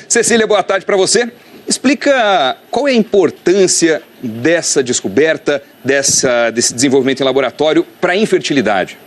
Cecília, boa tarde para você. Explica qual é a importância dessa descoberta, desse desenvolvimento em laboratório para a infertilidade.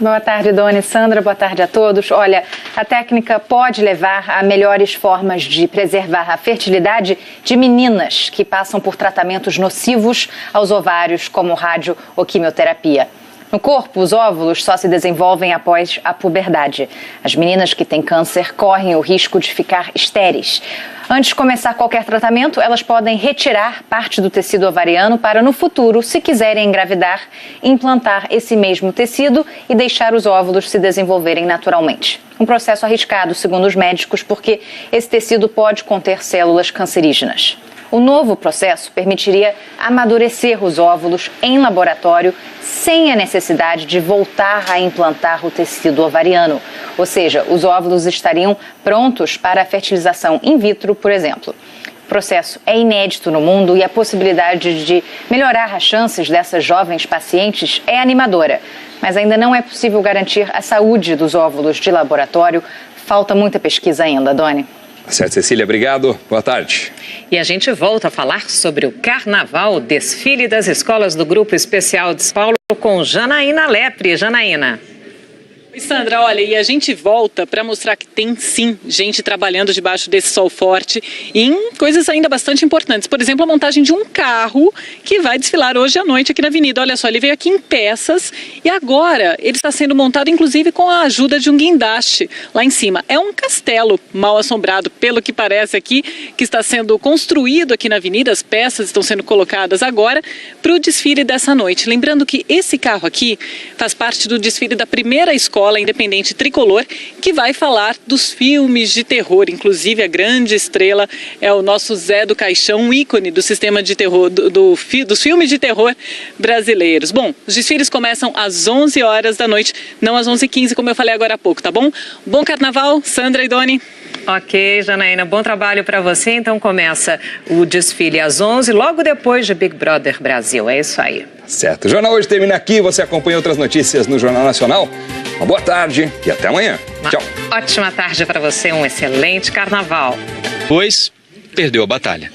Boa tarde, Dona e Sandra. Boa tarde a todos. Olha, a técnica pode levar a melhores formas de preservar a fertilidade de meninas que passam por tratamentos nocivos aos ovários, como rádio ou quimioterapia. No corpo, os óvulos só se desenvolvem após a puberdade. As meninas que têm câncer correm o risco de ficar estéreis. Antes de começar qualquer tratamento, elas podem retirar parte do tecido ovariano para, no futuro, se quiserem engravidar, implantar esse mesmo tecido e deixar os óvulos se desenvolverem naturalmente. Um processo arriscado, segundo os médicos, porque esse tecido pode conter células cancerígenas. O novo processo permitiria amadurecer os óvulos em laboratório sem a necessidade de voltar a implantar o tecido ovariano. Ou seja, os óvulos estariam prontos para a fertilização in vitro, por exemplo. O processo é inédito no mundo e a possibilidade de melhorar as chances dessas jovens pacientes é animadora. Mas ainda não é possível garantir a saúde dos óvulos de laboratório. Falta muita pesquisa ainda, Doni. Certo, Cecília, obrigado. Boa tarde. E a gente volta a falar sobre o Carnaval, o desfile das escolas do Grupo Especial de São Paulo com Janaína Lepre. Janaína. Oi, Sandra, olha, e a gente volta para mostrar que tem sim gente trabalhando debaixo desse sol forte em coisas ainda bastante importantes. Por exemplo, a montagem de um carro que vai desfilar hoje à noite aqui na avenida. Olha só, ele veio aqui em peças e agora ele está sendo montado inclusive com a ajuda de um guindaste lá em cima. É um castelo mal assombrado, pelo que parece aqui, que está sendo construído aqui na avenida. As peças estão sendo colocadas agora para o desfile dessa noite. Lembrando que esse carro aqui faz parte do desfile da primeira escola independente tricolor, que vai falar dos filmes de terror. Inclusive, a grande estrela é o nosso Zé do Caixão, um ícone do sistema de terror, dos filmes de terror brasileiros. Bom, os desfiles começam às 11 horas da noite, não às 11h15, como eu falei agora há pouco, tá bom? Bom carnaval, Sandra e Doni. Ok, Janaína, bom trabalho para você. Então começa o desfile às 11, logo depois de Big Brother Brasil. É isso aí. Certo. O Jornal Hoje termina aqui. Você acompanha outras notícias no Jornal Nacional. Uma boa tarde e até amanhã. Tchau. Ótima tarde para você, um excelente carnaval. Pois perdeu a batalha.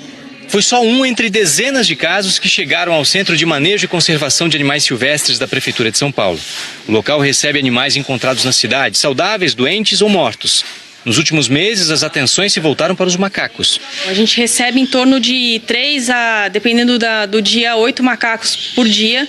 Foi só um entre dezenas de casos que chegaram ao Centro de Manejo e Conservação de Animais Silvestres da Prefeitura de São Paulo. O local recebe animais encontrados na cidade, saudáveis, doentes ou mortos. Nos últimos meses, as atenções se voltaram para os macacos. A gente recebe em torno de 3 a, dependendo do dia, 8 macacos por dia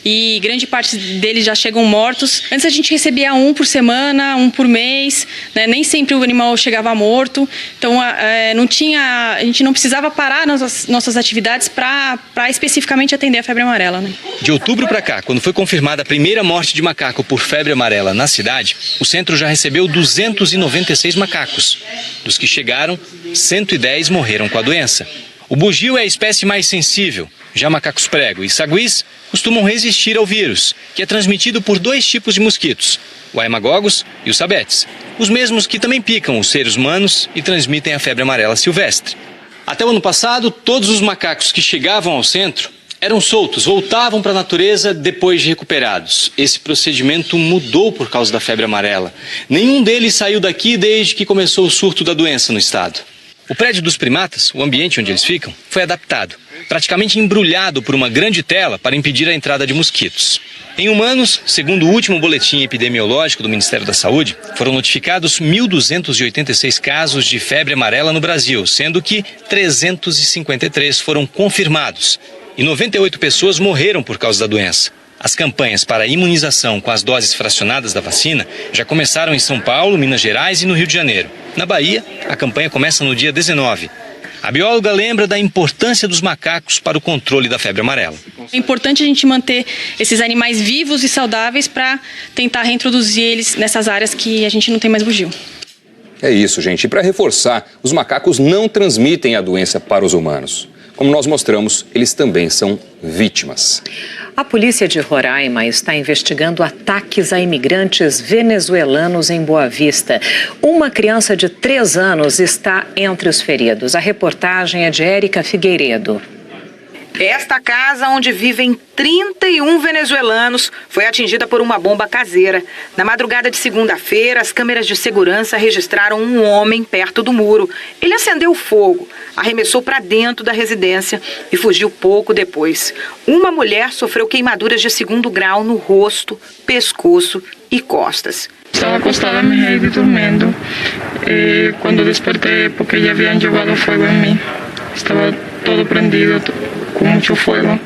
e grande parte deles já chegam mortos. Antes a gente recebia 1 por semana, 1 por mês, né? Nem sempre o animal chegava morto, então a gente não precisava parar nossas atividades para especificamente atender a febre amarela. Né? De outubro para cá, quando foi confirmada a primeira morte de macaco por febre amarela na cidade, o centro já recebeu 296 macacos. Dos que chegaram, 110 morreram com a doença. O bugio é a espécie mais sensível. Já macacos prego e saguis costumam resistir ao vírus, que é transmitido por 2 tipos de mosquitos, o haemagogos e os sabetes, os mesmos que também picam os seres humanos e transmitem a febre amarela silvestre. Até o ano passado, todos os macacos que chegavam ao centro eram soltos, voltavam para a natureza depois de recuperados. Esse procedimento mudou por causa da febre amarela. Nenhum deles saiu daqui desde que começou o surto da doença no estado. O prédio dos primatas, o ambiente onde eles ficam, foi adaptado, praticamente embrulhado por uma grande tela para impedir a entrada de mosquitos. Em humanos, segundo o último boletim epidemiológico do Ministério da Saúde, foram notificados 1.286 casos de febre amarela no Brasil, sendo que 353 foram confirmados. E 98 pessoas morreram por causa da doença. As campanhas para a imunização com as doses fracionadas da vacina já começaram em São Paulo, Minas Gerais e no Rio de Janeiro. Na Bahia, a campanha começa no dia 19. A bióloga lembra da importância dos macacos para o controle da febre amarela. É importante a gente manter esses animais vivos e saudáveis para tentar reintroduzir eles nessas áreas que a gente não tem mais bugio. É isso, gente. E para reforçar, os macacos não transmitem a doença para os humanos. Como nós mostramos, eles também são vítimas. A polícia de Roraima está investigando ataques a imigrantes venezuelanos em Boa Vista. Uma criança de 3 anos está entre os feridos. A reportagem é de Érica Figueiredo. Esta casa, onde vivem 31 venezuelanos, foi atingida por uma bomba caseira. Na madrugada de segunda-feira, as câmeras de segurança registraram um homem perto do muro. Ele acendeu fogo, arremessou para dentro da residência e fugiu pouco depois. Uma mulher sofreu queimaduras de 2º grau no rosto, pescoço e costas. Estava acostada em minha rede dormindo quando despertei porque já haviam jogado fogo em mim. Estava todo prendido. com muito fogo.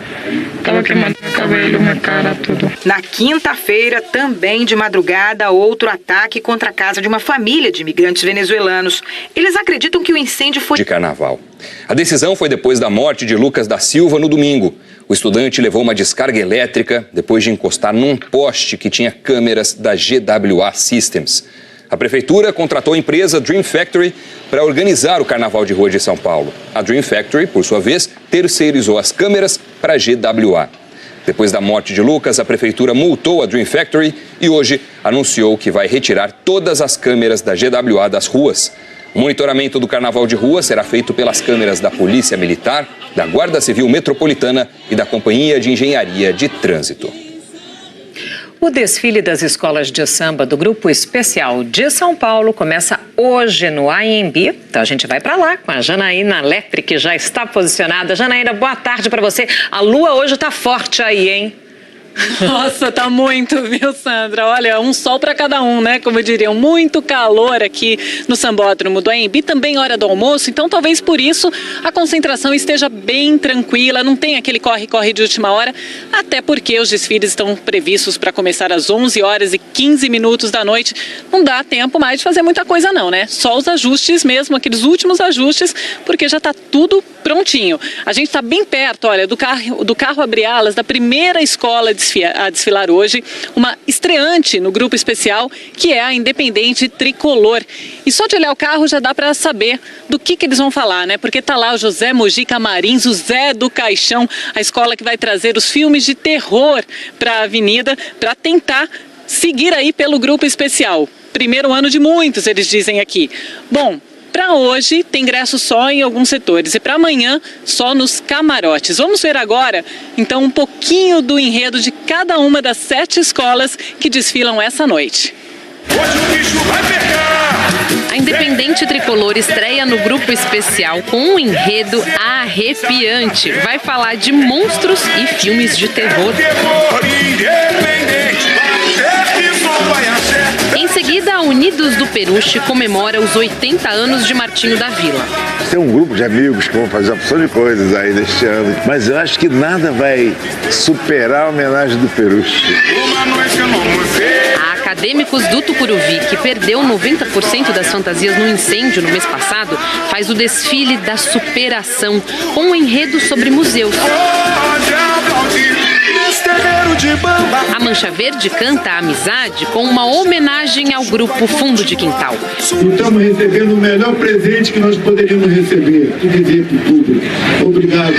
Tava queimando meu cabelo, minha cara, tudo. Na quinta-feira, também de madrugada, outro ataque contra a casa de uma família de imigrantes venezuelanos. Eles acreditam que o incêndio foi de carnaval. A decisão foi depois da morte de Lucas da Silva no domingo. O estudante levou uma descarga elétrica depois de encostar num poste que tinha câmeras da GWA Systems. A prefeitura contratou a empresa Dream Factory para organizar o Carnaval de Rua de São Paulo. A Dream Factory, por sua vez, terceirizou as câmeras para a GWA. Depois da morte de Lucas, a prefeitura multou a Dream Factory e hoje anunciou que vai retirar todas as câmeras da GWA das ruas. O monitoramento do Carnaval de Rua será feito pelas câmeras da Polícia Militar, da Guarda Civil Metropolitana e da Companhia de Engenharia de Trânsito. O desfile das escolas de samba do Grupo Especial de São Paulo começa hoje no AMB. Então a gente vai para lá com a Janaína Lepre, que já está posicionada. Janaína, boa tarde para você. A lua hoje está forte aí, hein? Nossa, tá muito, viu, Sandra? Olha, um sol para cada um, né? Como diriam, muito calor aqui no Sambódromo do AMB, também hora do almoço, então talvez por isso a concentração esteja bem tranquila, não tem aquele corre-corre de última hora, até porque os desfiles estão previstos para começar às 11h15 da noite. Não dá tempo mais de fazer muita coisa não, né? Só os ajustes mesmo, aqueles últimos ajustes, porque já tá tudo prontinho. A gente tá bem perto, olha, do carro abre-alas da primeira escola a desfilar hoje, uma estreante no Grupo Especial, que é a Independente Tricolor. E só de olhar o carro já dá para saber do que eles vão falar, né? Porque tá lá o José Mojica Marins, o Zé do Caixão, a escola que vai trazer os filmes de terror para a avenida, para tentar seguir aí pelo Grupo Especial. Primeiro ano de muitos, eles dizem aqui. Bom, para hoje tem ingresso só em alguns setores e para amanhã só nos camarotes. Vamos ver agora, então, um pouquinho do enredo de cada uma das 7 escolas que desfilam essa noite. A Independente Tricolor estreia no Grupo Especial com um enredo arrepiante. Vai falar de monstros e filmes de terror. Em seguida, a Unidos do Peruche comemora os 80 anos de Martinho da Vila. Tem um grupo de amigos que vão fazer uma porção de coisas aí neste ano, mas eu acho que nada vai superar a homenagem do Peruche. A Acadêmicos do Tucuruvi, que perdeu 90% das fantasias no incêndio no mês passado, faz o desfile da superação, com um enredo sobre museus. A Mancha Verde canta a amizade com uma homenagem ao grupo Fundo de Quintal. Estamos recebendo o melhor presente que nós poderíamos receber. Que dizer para o público. Obrigado.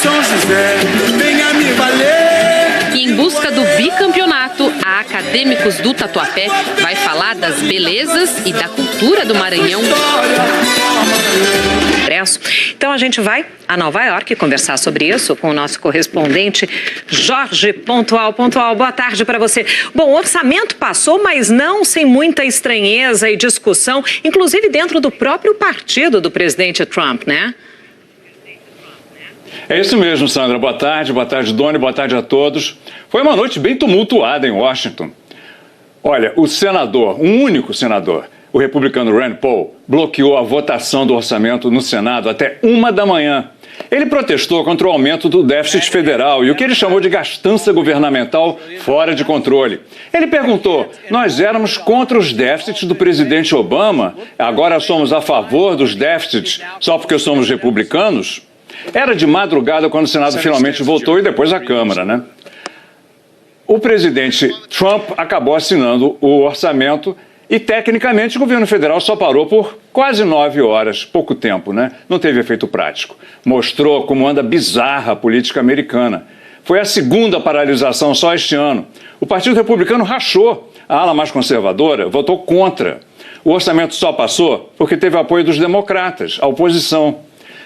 São José, venha me valer. E em busca do bicampeonato, a Acadêmicos do Tatuapé vai falar das belezas e da cultura do Maranhão. Então a gente vai a Nova York conversar sobre isso com o nosso correspondente Jorge Pontual. Boa tarde para você. Bom, o orçamento passou, mas não sem muita estranheza e discussão, inclusive dentro do próprio partido do presidente Trump, né? É isso mesmo, Sandra. Boa tarde, Doni, boa tarde a todos. Foi uma noite bem tumultuada em Washington. Olha, o senador, um único senador, o republicano Rand Paul, bloqueou a votação do orçamento no Senado até 1h. Ele protestou contra o aumento do déficit federal e o que ele chamou de gastança governamental fora de controle. Ele perguntou: nós éramos contra os déficits do presidente Obama, agora somos a favor dos déficits só porque somos republicanos? Era de madrugada quando o Senado finalmente votou e depois a Câmara, né? O presidente Trump acabou assinando o orçamento e, tecnicamente, o governo federal só parou por quase 9 horas, pouco tempo, né? Não teve efeito prático. Mostrou como anda bizarra a política americana. Foi a segunda paralisação só este ano. O Partido Republicano rachou. A ala mais conservadora votou contra. O orçamento só passou porque teve apoio dos democratas, a oposição.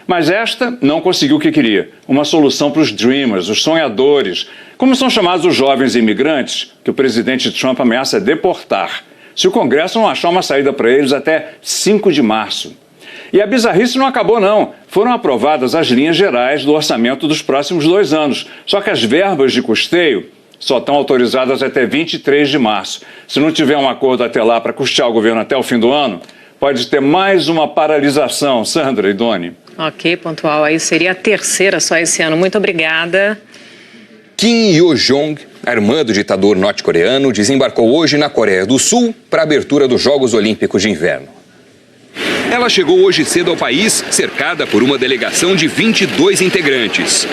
Mas esta não conseguiu o que queria, uma solução para os dreamers, os sonhadores, como são chamados os jovens imigrantes que o presidente Trump ameaça deportar, se o Congresso não achar uma saída para eles até 5 de março. E a bizarrice não acabou, não. Foram aprovadas as linhas gerais do orçamento dos próximos 2 anos, só que as verbas de custeio só estão autorizadas até 23 de março. Se não tiver um acordo até lá para custear o governo até o fim do ano, pode ter mais uma paralisação. Sandra e Doni. Ok, pontual. Aí seria a terceira só esse ano. Muito obrigada. Kim Yo-jong, a irmã do ditador norte-coreano, desembarcou hoje na Coreia do Sul para a abertura dos Jogos Olímpicos de Inverno. Ela chegou hoje cedo ao país, cercada por uma delegação de 22 integrantes.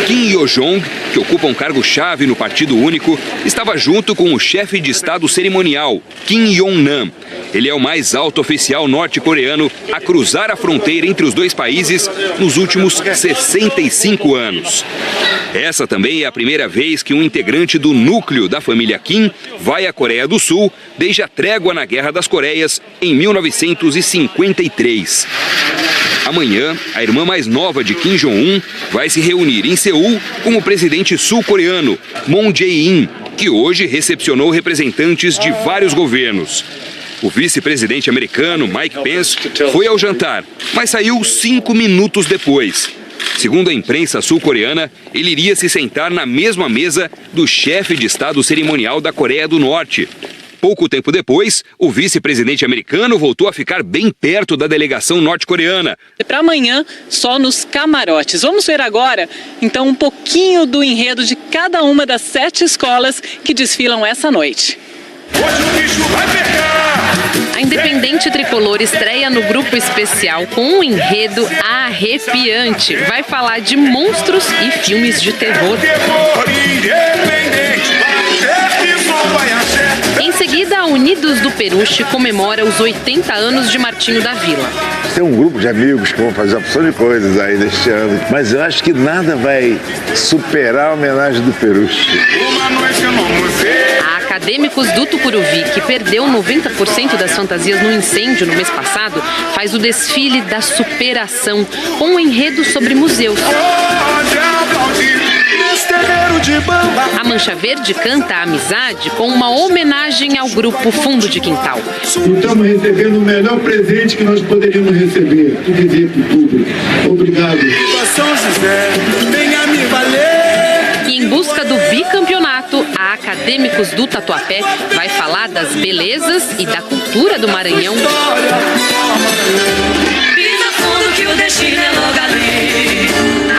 Kim Yo-jong, que ocupa um cargo-chave no Partido Único, estava junto com o chefe de Estado cerimonial, Kim Yong-nam. Ele é o mais alto oficial norte-coreano a cruzar a fronteira entre os dois países nos últimos 65 anos. Essa também é a primeira vez que um integrante do núcleo da família Kim vai à Coreia do Sul desde a trégua na Guerra das Coreias em 1953. Amanhã, a irmã mais nova de Kim Jong-un vai se reunir em Seul com o presidente sul-coreano, Moon Jae-in, que hoje recepcionou representantes de vários governos. O vice-presidente americano, Mike Pence, foi ao jantar, mas saiu 5 minutos depois. Segundo a imprensa sul-coreana, ele iria se sentar na mesma mesa do chefe de Estado cerimonial da Coreia do Norte. Pouco tempo depois, o vice-presidente americano voltou a ficar bem perto da delegação norte-coreana. Para amanhã, só nos camarotes. Vamos ver agora, então, um pouquinho do enredo de cada uma das 7 escolas que desfilam essa noite. A Independente Tricolor estreia no grupo especial com um enredo arrepiante. Vai falar de monstros e filmes de terror. Em seguida, a Unidos do Peruche comemora os 80 anos de Martinho da Vila. Tem um grupo de amigos que vão fazer uma porção de coisas aí neste ano, mas eu acho que nada vai superar a homenagem do Peruche. Acadêmicos do Tucuruvi, que perdeu 90% das fantasias no incêndio no mês passado, faz o desfile da superação, com um enredo sobre museus. A Mancha Verde canta a amizade com uma homenagem ao grupo Fundo de Quintal. Estamos recebendo o melhor presente que nós poderíamos receber. Dizer para o público. Obrigado. E em busca do bicampeonato, a Acadêmicos do Tatuapé vai falar das belezas e da cultura do Maranhão.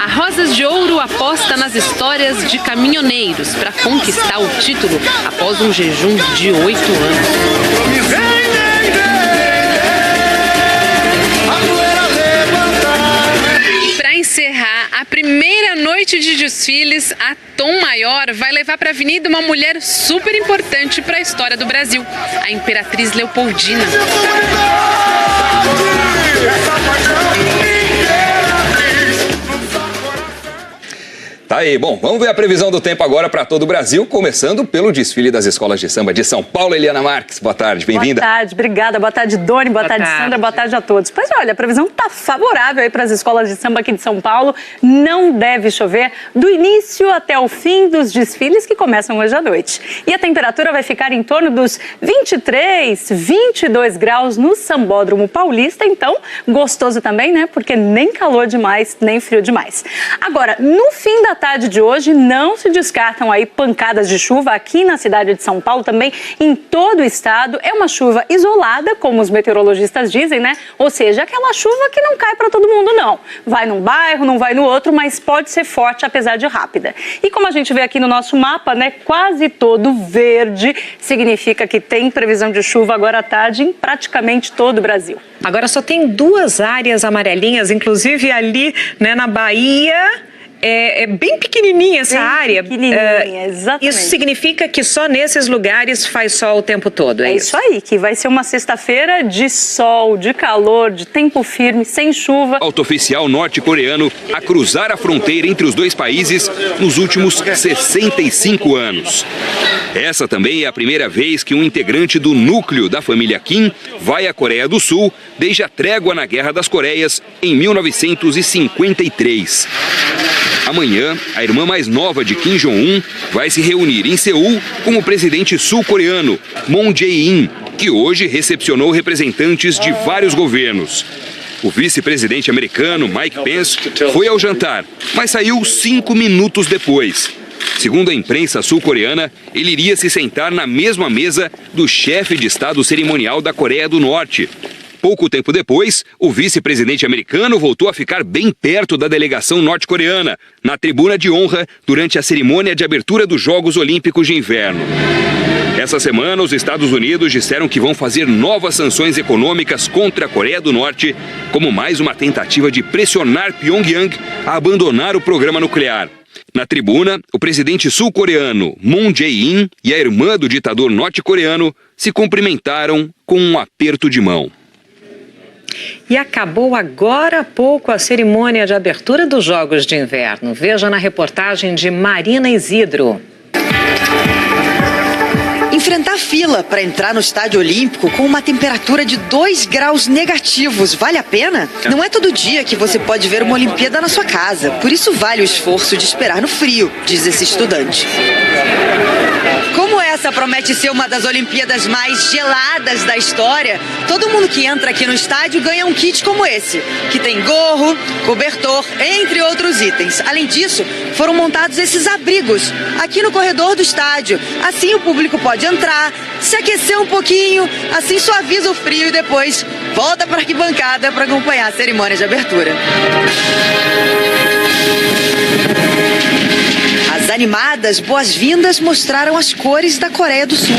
A Rosas de Ouro aposta nas histórias de caminhoneiros para conquistar o título após um jejum de 8 anos. Para encerrar a primeira noite de desfiles, a Tom Maior vai levar para a avenida uma mulher super importante para a história do Brasil, a Imperatriz Leopoldina. Tá aí, bom, vamos ver a previsão do tempo agora para todo o Brasil, começando pelo desfile das escolas de samba de São Paulo. Eliana Marques, boa tarde, bem-vinda. Boa tarde, obrigada, boa tarde Doni, boa tarde Sandra, boa tarde a todos. Pois olha, a previsão está favorável aí para as escolas de samba aqui de São Paulo, não deve chover do início até o fim dos desfiles que começam hoje à noite. E a temperatura vai ficar em torno dos 23, 22 graus no Sambódromo Paulista, então gostoso também, né, porque nem calor demais, nem frio demais. Agora, no fim da tarde de hoje, não se descartam aí pancadas de chuva aqui na cidade de São Paulo, também em todo o estado. É uma chuva isolada, como os meteorologistas dizem, né? Ou seja, aquela chuva que não cai para todo mundo, não. Vai num bairro, não vai no outro, mas pode ser forte, apesar de rápida. E como a gente vê aqui no nosso mapa, né? Quase todo verde significa que tem previsão de chuva agora à tarde em praticamente todo o Brasil. Agora só tem 2 áreas amarelinhas, inclusive ali, né, na Bahia. É bem pequenininha essa área. Pequenininha, exatamente. Isso significa que só nesses lugares faz sol o tempo todo, é isso? É isso aí, que vai ser uma sexta-feira de sol, de calor, de tempo firme, sem chuva. Alto oficial norte-coreano a cruzar a fronteira entre os dois países nos últimos 65 anos. Essa também é a primeira vez que um integrante do núcleo da família Kim vai à Coreia do Sul desde a trégua na Guerra das Coreias em 1953. Amanhã, a irmã mais nova de Kim Jong-un vai se reunir em Seul com o presidente sul-coreano, Moon Jae-in, que hoje recepcionou representantes de vários governos. O vice-presidente americano, Mike Pence, foi ao jantar, mas saiu 5 minutos depois. Segundo a imprensa sul-coreana, ele iria se sentar na mesma mesa do chefe de Estado cerimonial da Coreia do Norte. Pouco tempo depois, o vice-presidente americano voltou a ficar bem perto da delegação norte-coreana, na tribuna de honra, durante a cerimônia de abertura dos Jogos Olímpicos de Inverno. Essa semana, os Estados Unidos disseram que vão fazer novas sanções econômicas contra a Coreia do Norte, como mais uma tentativa de pressionar Pyongyang a abandonar o programa nuclear. Na tribuna, o presidente sul-coreano Moon Jae-in e a irmã do ditador norte-coreano se cumprimentaram com um aperto de mão. E acabou agora há pouco a cerimônia de abertura dos Jogos de Inverno. Veja na reportagem de Marina Isidro. Enfrentar fila para entrar no estádio olímpico com uma temperatura de 2 graus negativos vale a pena? Não é todo dia que você pode ver uma Olimpíada na sua casa. Por isso vale o esforço de esperar no frio, diz esse estudante. Como essa promete ser uma das Olimpíadas mais geladas da história, todo mundo que entra aqui no estádio ganha um kit como esse, que tem gorro, cobertor, entre outros itens. Além disso, foram montados esses abrigos aqui no corredor do estádio. Assim o público pode entrar, se aquecer um pouquinho, assim suaviza o frio e depois volta para a arquibancada para acompanhar a cerimônia de abertura. As animadas boas-vindas mostraram as cores da Coreia do Sul.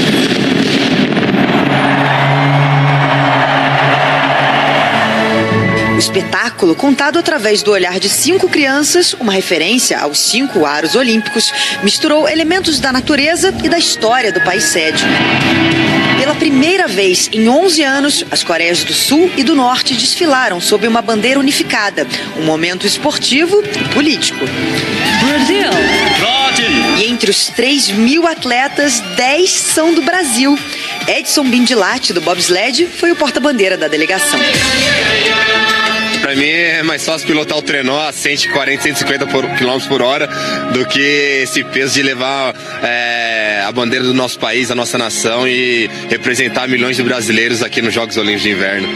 O espetáculo, contado através do olhar de 5 crianças, uma referência aos 5 aros olímpicos, misturou elementos da natureza e da história do país sede. Pela primeira vez em 11 anos, as Coreias do Sul e do Norte desfilaram sob uma bandeira unificada, um momento esportivo e político. Brasil! E entre os 3.000 atletas, 10 são do Brasil. Edson Bindilate, do bobsled, foi o porta-bandeira da delegação. Para mim é mais fácil pilotar o trenó a 140, 150 km por hora do que esse peso de levar a bandeira do nosso país, a nossa nação e representar milhões de brasileiros aqui nos Jogos Olímpicos de Inverno.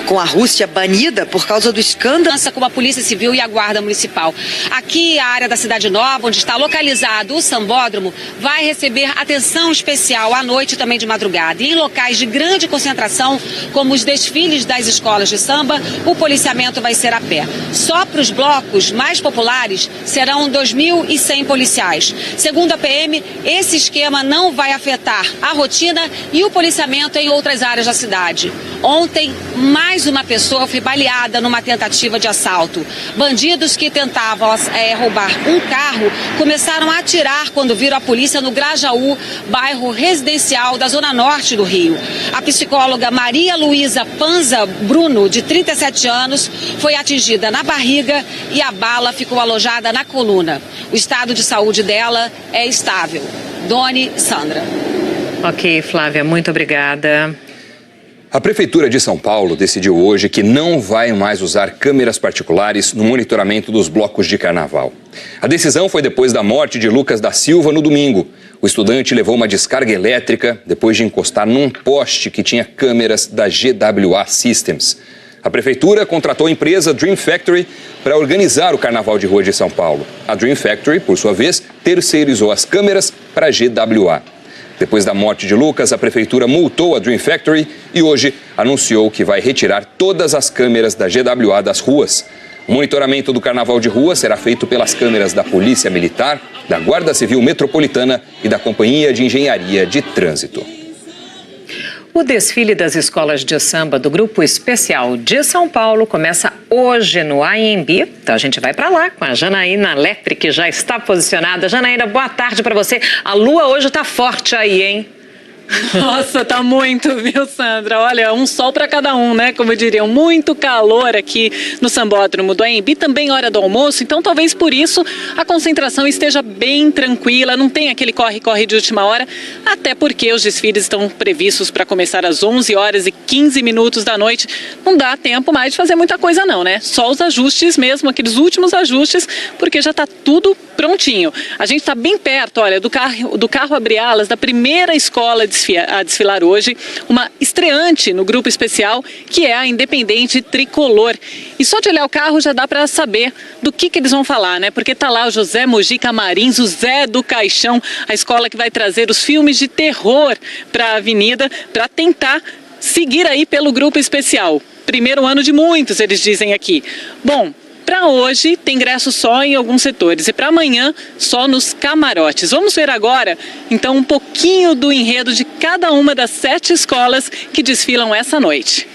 Com a Rússia banida por causa do escândalo. Com a Polícia Civil e a Guarda Municipal. Aqui, a área da Cidade Nova, onde está localizado o sambódromo, vai receber atenção especial à noite e também de madrugada. E em locais de grande concentração, como os desfiles das escolas de samba, o policiamento vai ser a pé. Só para os blocos mais populares serão 2.100 policiais. Segundo a PM, esse esquema não vai afetar a rotina e o policiamento em outras áreas da cidade. Ontem, mais uma pessoa foi baleada numa tentativa de assalto. Bandidos que tentavam roubar um carro começaram a atirar quando viram a polícia no Grajaú, bairro residencial da zona norte do Rio. A psicóloga Maria Luísa Panza Bruno, de 37 anos, foi atingida na barriga e a bala ficou alojada na coluna. O estado de saúde dela é estável. Doni Sandra. Ok, Flávia, muito obrigada. A Prefeitura de São Paulo decidiu hoje que não vai mais usar câmeras particulares no monitoramento dos blocos de carnaval. A decisão foi depois da morte de Lucas da Silva no domingo. O estudante levou uma descarga elétrica depois de encostar num poste que tinha câmeras da GWA Systems. A Prefeitura contratou a empresa Dream Factory para organizar o Carnaval de Rua de São Paulo. A Dream Factory, por sua vez, terceirizou as câmeras para a GWA. Depois da morte de Lucas, a Prefeitura multou a Dream Factory e hoje anunciou que vai retirar todas as câmeras da GWA das ruas. O monitoramento do Carnaval de Rua será feito pelas câmeras da Polícia Militar, da Guarda Civil Metropolitana e da Companhia de Engenharia de Trânsito. O desfile das escolas de samba do Grupo Especial de São Paulo começa hoje no AMB. Então a gente vai para lá com a Janaína Lepre, que já está posicionada. Janaína, boa tarde para você. A lua hoje está forte aí, hein? Nossa, tá muito, viu, Sandra? Olha, um sol para cada um, né? Como diriam, muito calor aqui no Sambódromo do AMB, também hora do almoço, então talvez por isso a concentração esteja bem tranquila, não tem aquele corre-corre de última hora, até porque os desfiles estão previstos para começar às 11h15 da noite. Não dá tempo mais de fazer muita coisa não, né? Só os ajustes mesmo, aqueles últimos ajustes, porque já tá tudo prontinho. A gente tá bem perto, olha, do carro abre-alas da primeira escola a desfilar hoje, uma estreante no Grupo Especial, que é a Independente Tricolor. E só de olhar o carro já dá para saber do que eles vão falar, né? Porque tá lá o José Mojica Marins, o Zé do Caixão, a escola que vai trazer os filmes de terror para a avenida, para tentar seguir aí pelo grupo especial. Primeiro ano de muitos, eles dizem aqui. Bom, para hoje tem ingresso só em alguns setores e para amanhã só nos camarotes. Vamos ver agora, então, um pouquinho do enredo de cada uma das 7 escolas que desfilam essa noite.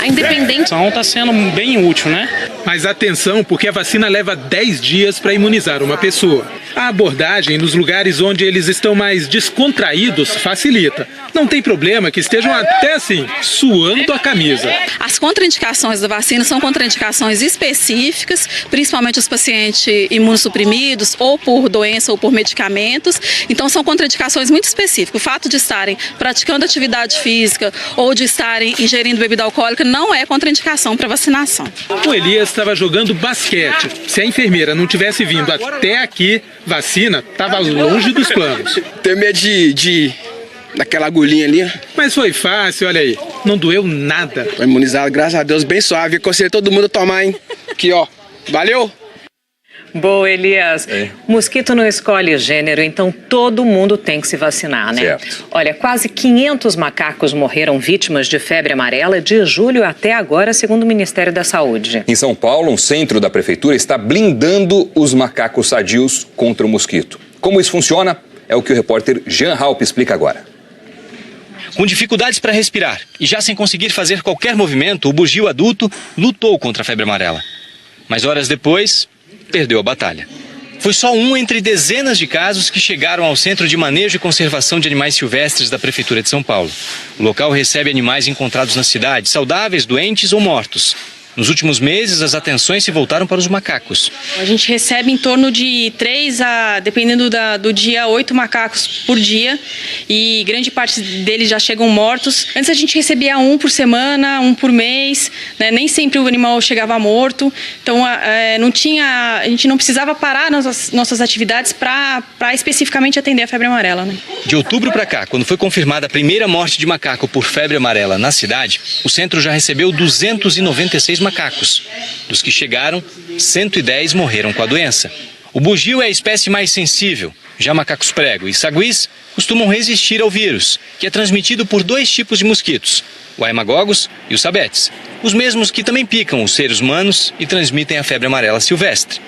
A Independente está sendo bem útil, né? Mas atenção, porque a vacina leva 10 dias para imunizar uma pessoa. A abordagem nos lugares onde eles estão mais descontraídos facilita. Não tem problema que estejam até assim, suando a camisa. As contraindicações da vacina são contraindicações específicas, principalmente os pacientes imunossuprimidos, ou por doença ou por medicamentos. Então são contraindicações muito específicas. O fato de estarem praticando atividade física ou de estarem ingerindo bebida alcoólica não é contraindicação para vacinação. O Elias estava jogando basquete. Se a enfermeira não tivesse vindo até aqui, vacina estava longe dos planos. Tenho medo daquela agulhinha ali. Mas foi fácil, olha aí. Não doeu nada. Foi imunizado, graças a Deus, bem suave. Aconselho todo mundo a tomar, hein? Aqui, ó. Valeu! Boa, Elias. Mosquito não escolhe gênero, então todo mundo tem que se vacinar, né? Certo. Olha, quase 500 macacos morreram vítimas de febre amarela de julho até agora, segundo o Ministério da Saúde. Em São Paulo, um centro da prefeitura está blindando os macacos sadios contra o mosquito. Como isso funciona? É o que o repórter Jean Halp explica agora. Com dificuldades para respirar e já sem conseguir fazer qualquer movimento, o bugio adulto lutou contra a febre amarela. Mas horas depois, perdeu a batalha. Foi só um entre dezenas de casos que chegaram ao Centro de Manejo e Conservação de Animais Silvestres da Prefeitura de São Paulo. O local recebe animais encontrados na cidade, saudáveis, doentes ou mortos. Nos últimos meses, as atenções se voltaram para os macacos. A gente recebe em torno de 3 a, dependendo do dia, 8 macacos por dia. E grande parte deles já chegam mortos. Antes a gente recebia 1 por semana, 1 por mês, né? Nem sempre o animal chegava morto. Então a gente não precisava parar nossas atividades para especificamente atender a febre amarela, né? De outubro para cá, quando foi confirmada a primeira morte de macaco por febre amarela na cidade, o centro já recebeu 296 macacos. Dos que chegaram, 110 morreram com a doença. O bugio é a espécie mais sensível. Já macacos prego e saguis costumam resistir ao vírus, que é transmitido por 2 tipos de mosquitos, o haemagogos e os sabetes, os mesmos que também picam os seres humanos e transmitem a febre amarela silvestre.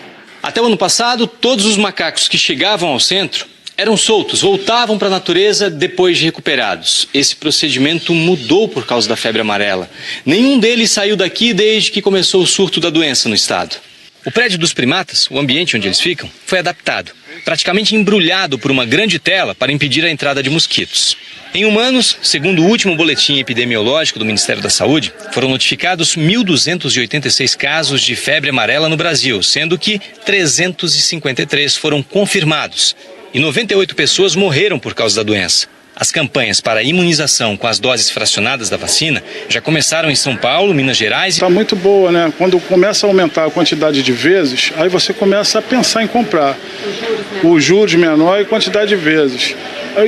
Até o ano passado, todos os macacos que chegavam ao centro eram soltos, voltavam para a natureza depois de recuperados. Esse procedimento mudou por causa da febre amarela. Nenhum deles saiu daqui desde que começou o surto da doença no estado. O prédio dos primatas, o ambiente onde eles ficam, foi adaptado, praticamente embrulhado por uma grande tela para impedir a entrada de mosquitos. Em humanos, segundo o último boletim epidemiológico do Ministério da Saúde, foram notificados 1.286 casos de febre amarela no Brasil, sendo que 353 foram confirmados. E 98 pessoas morreram por causa da doença. As campanhas para a imunização com as doses fracionadas da vacina já começaram em São Paulo, Minas Gerais. Está muito boa, né? Quando começa a aumentar a quantidade de vezes, aí você começa a pensar em comprar. O juros menor e quantidade de vezes.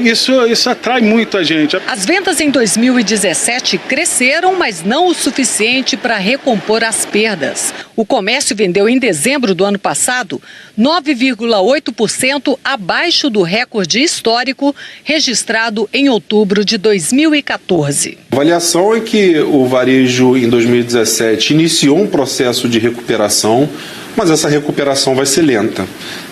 Isso atrai muita gente. As vendas em 2017 cresceram, mas não o suficiente para recompor as perdas. O comércio vendeu em dezembro do ano passado 9,8% abaixo do recorde histórico registrado em outubro de 2014. A avaliação é que o varejo em 2017 iniciou um processo de recuperação, mas essa recuperação vai ser lenta.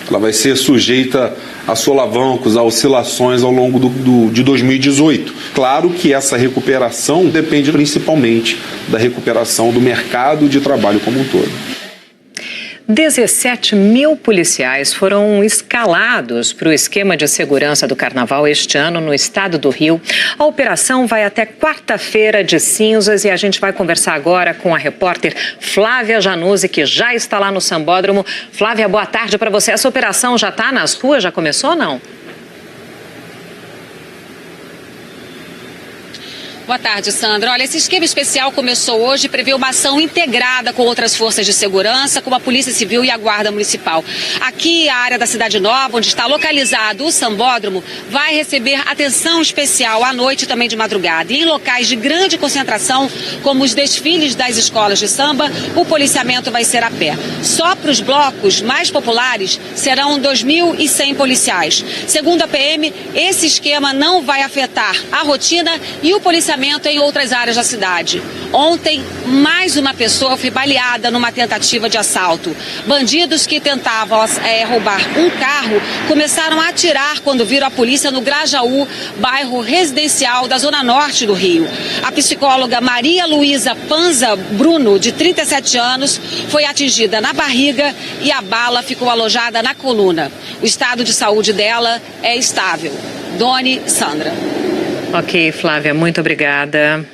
Ela vai ser sujeita a solavancos, a oscilações ao longo de 2018. Claro que essa recuperação depende principalmente da recuperação do mercado de trabalho como um todo. 17 mil policiais foram escalados para o esquema de segurança do Carnaval este ano no estado do Rio. A operação vai até quarta-feira de cinzas e a gente vai conversar agora com a repórter Flávia Januzzi, que já está lá no Sambódromo. Flávia, boa tarde para você. Essa operação já está nas ruas? Já começou ou não? Boa tarde, Sandra. Olha, esse esquema especial começou hoje e prevê uma ação integrada com outras forças de segurança, como a Polícia Civil e a Guarda Municipal. Aqui, a área da Cidade Nova, onde está localizado o Sambódromo, vai receber atenção especial à noite e também de madrugada. E em locais de grande concentração, como os desfiles das escolas de samba, o policiamento vai ser a pé. Só para os blocos mais populares serão 2.100 policiais. Segundo a PM, esse esquema não vai afetar a rotina e o policiamento em outras áreas da cidade. Ontem, mais uma pessoa foi baleada numa tentativa de assalto. Bandidos que tentavam roubar um carro começaram a atirar quando viram a polícia no Grajaú, bairro residencial da Zona Norte do Rio. A psicóloga Maria Luísa Panza Bruno, de 37 anos, foi atingida na barriga e a bala ficou alojada na coluna. O estado de saúde dela é estável. Doni, Sandra. Ok, Flávia, muito obrigada.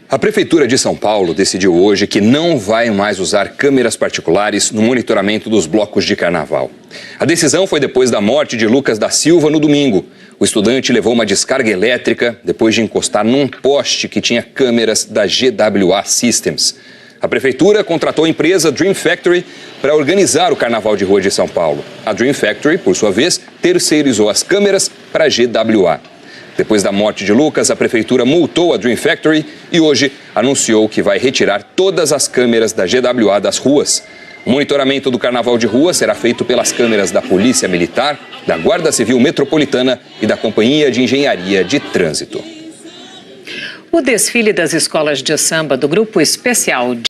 A Prefeitura de São Paulo decidiu hoje que não vai mais usar câmeras particulares no monitoramento dos blocos de carnaval. A decisão foi depois da morte de Lucas da Silva no domingo. O estudante levou uma descarga elétrica depois de encostar num poste que tinha câmeras da GWA Systems. A Prefeitura contratou a empresa Dream Factory para organizar o Carnaval de Rua de São Paulo. A Dream Factory, por sua vez, terceirizou as câmeras para a GWA. Depois da morte de Lucas, a Prefeitura multou a Dream Factory e hoje anunciou que vai retirar todas as câmeras da GWA das ruas. O monitoramento do Carnaval de Rua será feito pelas câmeras da Polícia Militar, da Guarda Civil Metropolitana e da Companhia de Engenharia de Trânsito. O desfile das escolas de samba do Grupo Especial